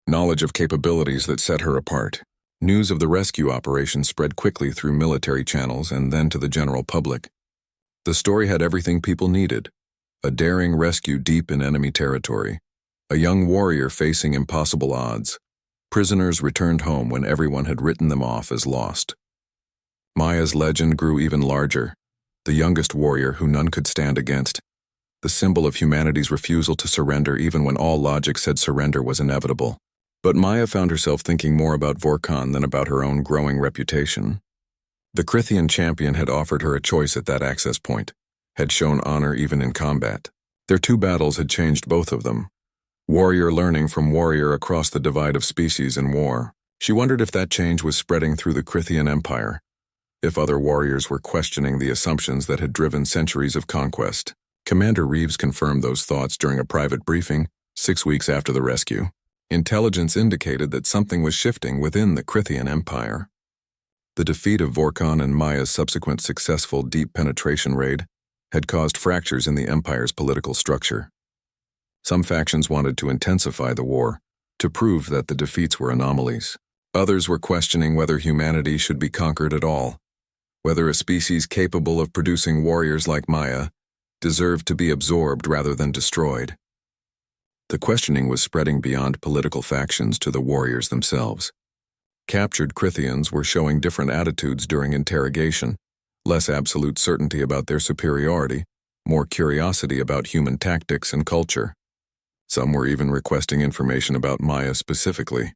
A: knowledge of capabilities that set her apart. News of the rescue operation spread quickly through military channels and then to the general public. The story had everything people needed: a daring rescue deep in enemy territory, a young warrior facing impossible odds, prisoners returned home when everyone had written them off as lost. Maya's legend grew even larger, the youngest warrior who none could stand against, the symbol of humanity's refusal to surrender even when all logic said surrender was inevitable. But Maya found herself thinking more about Vorkon than about her own growing reputation. The Crithian champion had offered her a choice at that access point, had shown honor even in combat. Their 2 battles had changed both of them. Warrior learning from warrior across the divide of species in war. She wondered if that change was spreading through the Crithian Empire, if other warriors were questioning the assumptions that had driven centuries of conquest. Commander Reeves confirmed those thoughts during a private briefing 6 weeks after the rescue. Intelligence indicated that something was shifting within the Crithian Empire. The defeat of Vorkon and Maya's subsequent successful deep penetration raid had caused fractures in the Empire's political structure. Some factions wanted to intensify the war, to prove that the defeats were anomalies. Others were questioning whether humanity should be conquered at all, whether a species capable of producing warriors like Maya deserved to be absorbed rather than destroyed. The questioning was spreading beyond political factions to the warriors themselves. Captured Crithians were showing different attitudes during interrogation, less absolute certainty about their superiority, more curiosity about human tactics and culture. Some were even requesting information about Maya specifically,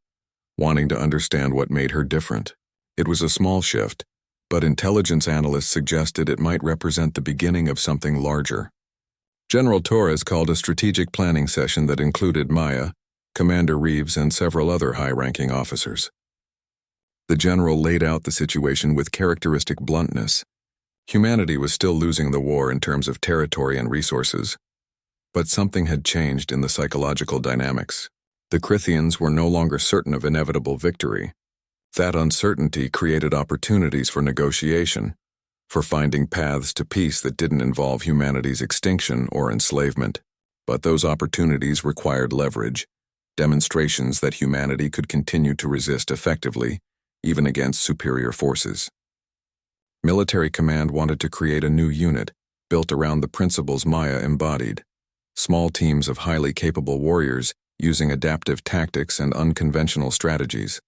A: wanting to understand what made her different. It was a small shift, but intelligence analysts suggested it might represent the beginning of something larger. General Torres called a strategic planning session that included Maya, Commander Reeves, and several other high-ranking officers. The general laid out the situation with characteristic bluntness. Humanity was still losing the war in terms of territory and resources, but something had changed in the psychological dynamics. The Crithians were no longer certain of inevitable victory. That uncertainty created opportunities for negotiation, for finding paths to peace that didn't involve humanity's extinction or enslavement. But those opportunities required leverage, demonstrations that humanity could continue to resist effectively, even against superior forces. Military command wanted to create a new unit, built around the principles Maya embodied. Small teams of highly capable warriors using adaptive tactics and unconventional strategies.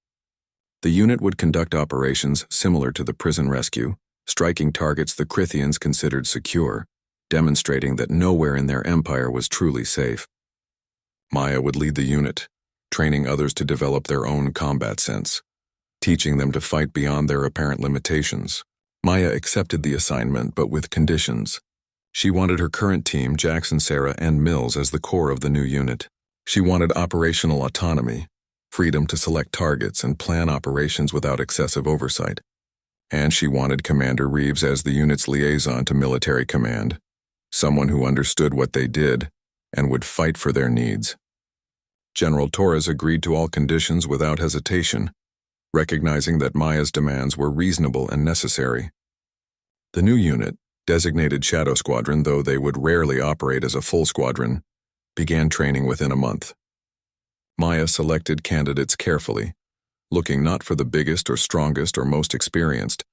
A: The unit would conduct operations similar to the prison rescue, striking targets the Crithians considered secure, demonstrating that nowhere in their empire was truly safe. Maya would lead the unit, training others to develop their own combat sense, teaching them to fight beyond their apparent limitations. Maya accepted the assignment, but with conditions. She wanted her current team, Jackson, Sarah, and Mills, as the core of the new unit. She wanted operational autonomy, freedom to select targets and plan operations without excessive oversight. And she wanted Commander Reeves as the unit's liaison to military command, someone who understood what they did and would fight for their needs. General Torres agreed to all conditions without hesitation, recognizing that Maya's demands were reasonable and necessary. The new unit, designated Shadow Squadron, though they would rarely operate as a full squadron, began training within a month. Maya selected candidates carefully, looking not for the biggest or strongest or most experienced,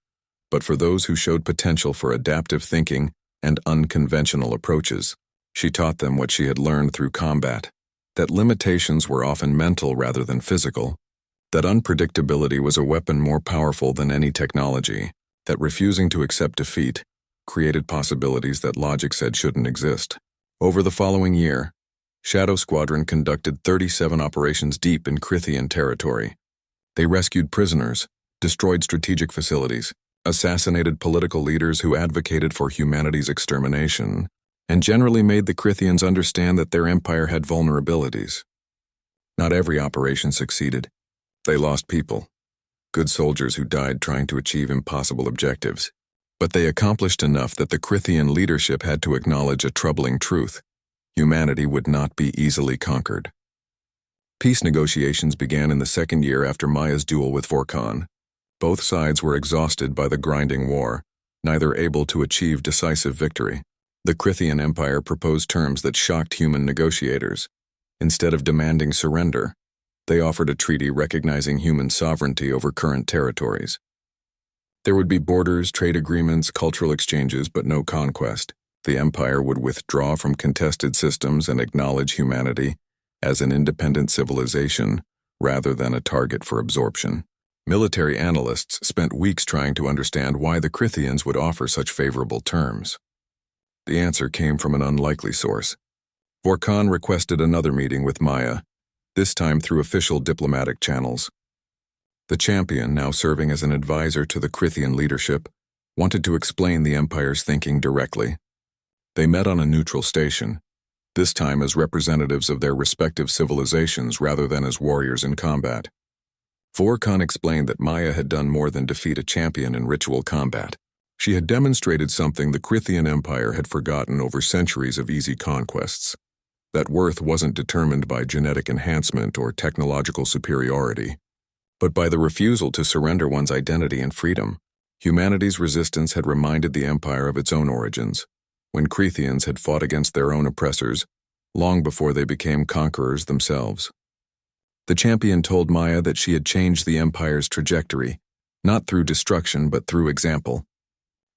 A: but for those who showed potential for adaptive thinking and unconventional approaches. She taught them what she had learned through combat, that limitations were often mental rather than physical, that unpredictability was a weapon more powerful than any technology, that refusing to accept defeat created possibilities that logic said shouldn't exist. Over the following year, Shadow Squadron conducted 37 operations deep in Crithian territory. They rescued prisoners, destroyed strategic facilities, assassinated political leaders who advocated for humanity's extermination, and generally made the Crithians understand that their empire had vulnerabilities. Not every operation succeeded. They lost people, good soldiers who died trying to achieve impossible objectives. But they accomplished enough that the Crithian leadership had to acknowledge a troubling truth: humanity would not be easily conquered. Peace negotiations began in the second year after Maya's duel with Vorkon. Both sides were exhausted by the grinding war, neither able to achieve decisive victory. The Crithian Empire proposed terms that shocked human negotiators. Instead of demanding surrender, they offered a treaty recognizing human sovereignty over current territories. There would be borders, trade agreements, cultural exchanges, but no conquest. The empire would withdraw from contested systems and acknowledge humanity as an independent civilization rather than a target for absorption. Military analysts spent weeks trying to understand why the Crithians would offer such favorable terms. The answer came from an unlikely source. Vorkon requested another meeting with Maya, this time through official diplomatic channels. The champion, now serving as an advisor to the Crithian leadership, wanted to explain the Empire's thinking directly. They met on a neutral station, this time as representatives of their respective civilizations rather than as warriors in combat. Vorkon explained that Maya had done more than defeat a champion in ritual combat. She had demonstrated something the Crithian Empire had forgotten over centuries of easy conquests. That worth wasn't determined by genetic enhancement or technological superiority, but by the refusal to surrender one's identity and freedom. Humanity's resistance had reminded the Empire of its own origins, when Crethians had fought against their own oppressors, long before they became conquerors themselves. The champion told Maya that she had changed the Empire's trajectory, not through destruction but through example.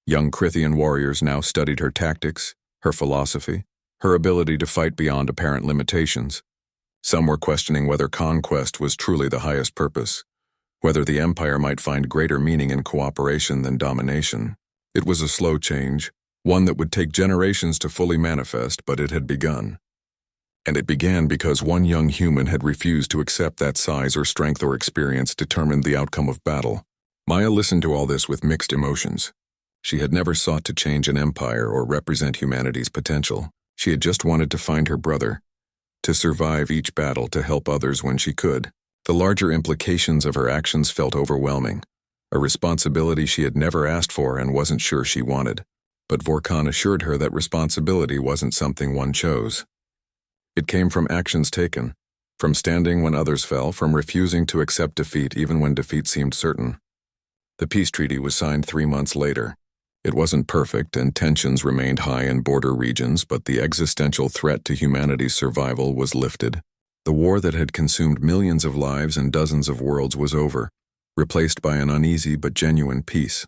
A: Young Crithian warriors now studied her tactics, her philosophy, her ability to fight beyond apparent limitations. Some were questioning whether conquest was truly the highest purpose, whether the Empire might find greater meaning in cooperation than domination. It was a slow change, one that would take generations to fully manifest, but it had begun. And it began because one young human had refused to accept that size or strength or experience determined the outcome of battle. Maya listened to all this with mixed emotions. She had never sought to change an empire or represent humanity's potential. She had just wanted to find her brother, to survive each battle, to help others when she could. The larger implications of her actions felt overwhelming, a responsibility she had never asked for and wasn't sure she wanted. But Vorkon assured her that responsibility wasn't something one chose. It came from actions taken, from standing when others fell, from refusing to accept defeat even when defeat seemed certain. The peace treaty was signed 3 months later. It wasn't perfect and tensions remained high in border regions, but the existential threat to humanity's survival was lifted. The war that had consumed millions of lives and dozens of worlds was over, replaced by an uneasy but genuine peace.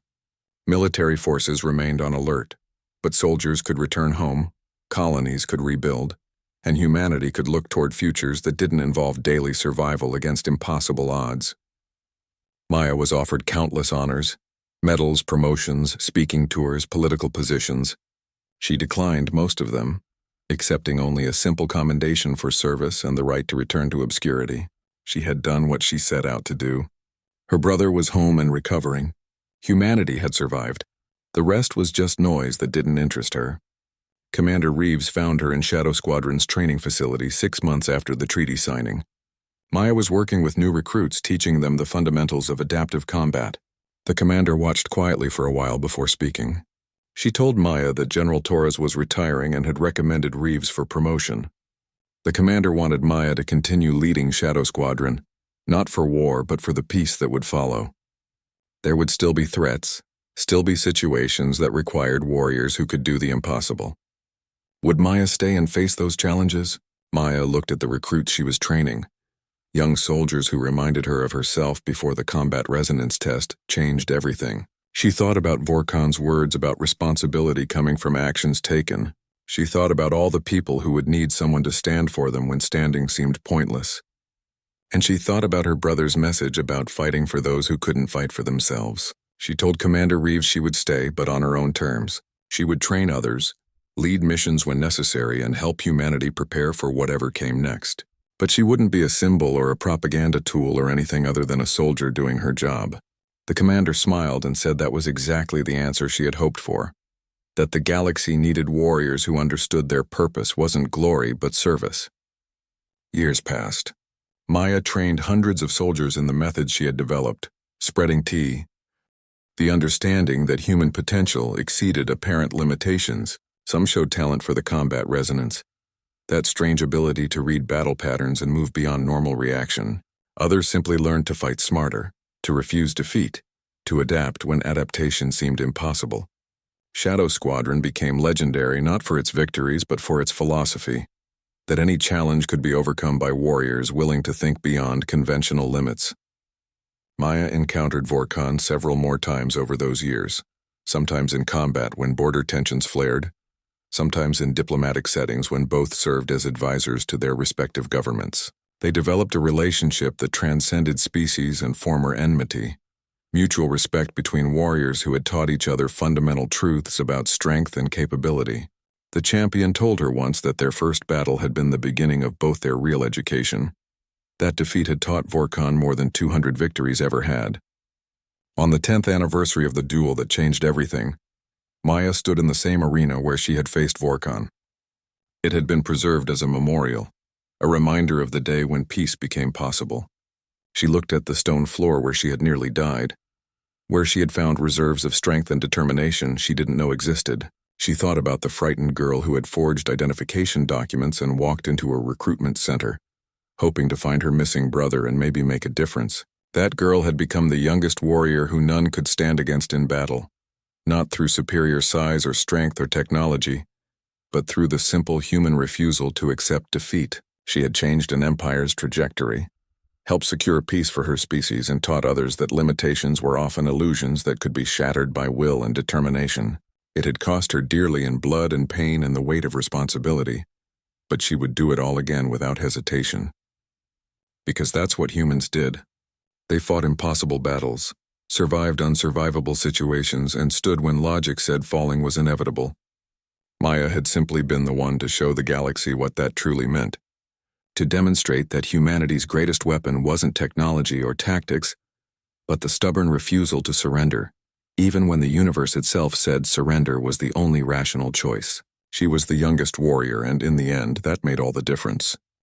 A: Military forces remained on alert, but soldiers could return home, colonies could rebuild, and humanity could look toward futures that didn't involve daily survival against impossible odds. Maya was offered countless honors, medals, promotions, speaking tours, political positions. She declined most of them, accepting only a simple commendation for service and the right to return to obscurity. She had done what she set out to do. Her brother was home and recovering. Humanity had survived. The rest was just noise that didn't interest her. Commander Reeves found her in Shadow Squadron's training facility 6 months after the treaty signing. Maya was working with new recruits, teaching them the fundamentals of adaptive combat. The commander watched quietly for a while before speaking. She told Maya that General Torres was retiring and had recommended Reeves for promotion. The commander wanted Maya to continue leading Shadow Squadron, not for war but for the peace that would follow. There would still be threats, still be situations that required warriors who could do the impossible. Would Maya stay and face those challenges? Maya looked at the recruits she was training. Young soldiers who reminded her of herself before the combat resonance test changed everything. She thought about Vorkon's words about responsibility coming from actions taken. She thought about all the people who would need someone to stand for them when standing seemed pointless. And she thought about her brother's message about fighting for those who couldn't fight for themselves. She told Commander Reeves she would stay, but on her own terms. She would train others, lead missions when necessary, and help humanity prepare for whatever came next. But she wouldn't be a symbol or a propaganda tool or anything other than a soldier doing her job. The commander smiled and said that was exactly the answer she had hoped for. That the galaxy needed warriors who understood their purpose wasn't glory but service. Years passed. Maya trained hundreds of soldiers in the methods she had developed, spreading the understanding that human potential exceeded apparent limitations. Some showed talent for the combat resonance, that strange ability to read battle patterns and move beyond normal reaction. Others simply learned to fight smarter, to refuse defeat, to adapt when adaptation seemed impossible. Shadow Squadron became legendary not for its victories but for its philosophy, that any challenge could be overcome by warriors willing to think beyond conventional limits. Maya encountered Vorkon several more times over those years, sometimes in combat when border tensions flared, sometimes in diplomatic settings when both served as advisors to their respective governments. They developed a relationship that transcended species and former enmity, mutual respect between warriors who had taught each other fundamental truths about strength and capability. The champion told her once that their first battle had been the beginning of both their real education. That defeat had taught Vorkon more than 200 victories ever had. On the 10th anniversary of the duel that changed everything, Maya stood in the same arena where she had faced Vorkon. It had been preserved as a memorial, a reminder of the day when peace became possible. She looked at the stone floor where she had nearly died, where she had found reserves of strength and determination she didn't know existed. She thought about the frightened girl who had forged identification documents and walked into a recruitment center, hoping to find her missing brother and maybe make a difference. That girl had become the youngest warrior who none could stand against in battle, not through superior size or strength or technology, but through the simple human refusal to accept defeat. She had changed an empire's trajectory, helped secure peace for her species, and taught others that limitations were often illusions that could be shattered by will and determination. It had cost her dearly in blood and pain and the weight of responsibility, but she would do it all again without hesitation. Because that's what humans did. They fought impossible battles, survived unsurvivable situations, and stood when logic said falling was inevitable. Maya had simply been the one to show the galaxy what that truly meant. To demonstrate that humanity's greatest weapon wasn't technology or tactics, but the stubborn refusal to surrender, even when the universe itself said surrender was the only rational choice. She was the youngest warrior, and in the end, that made all the difference.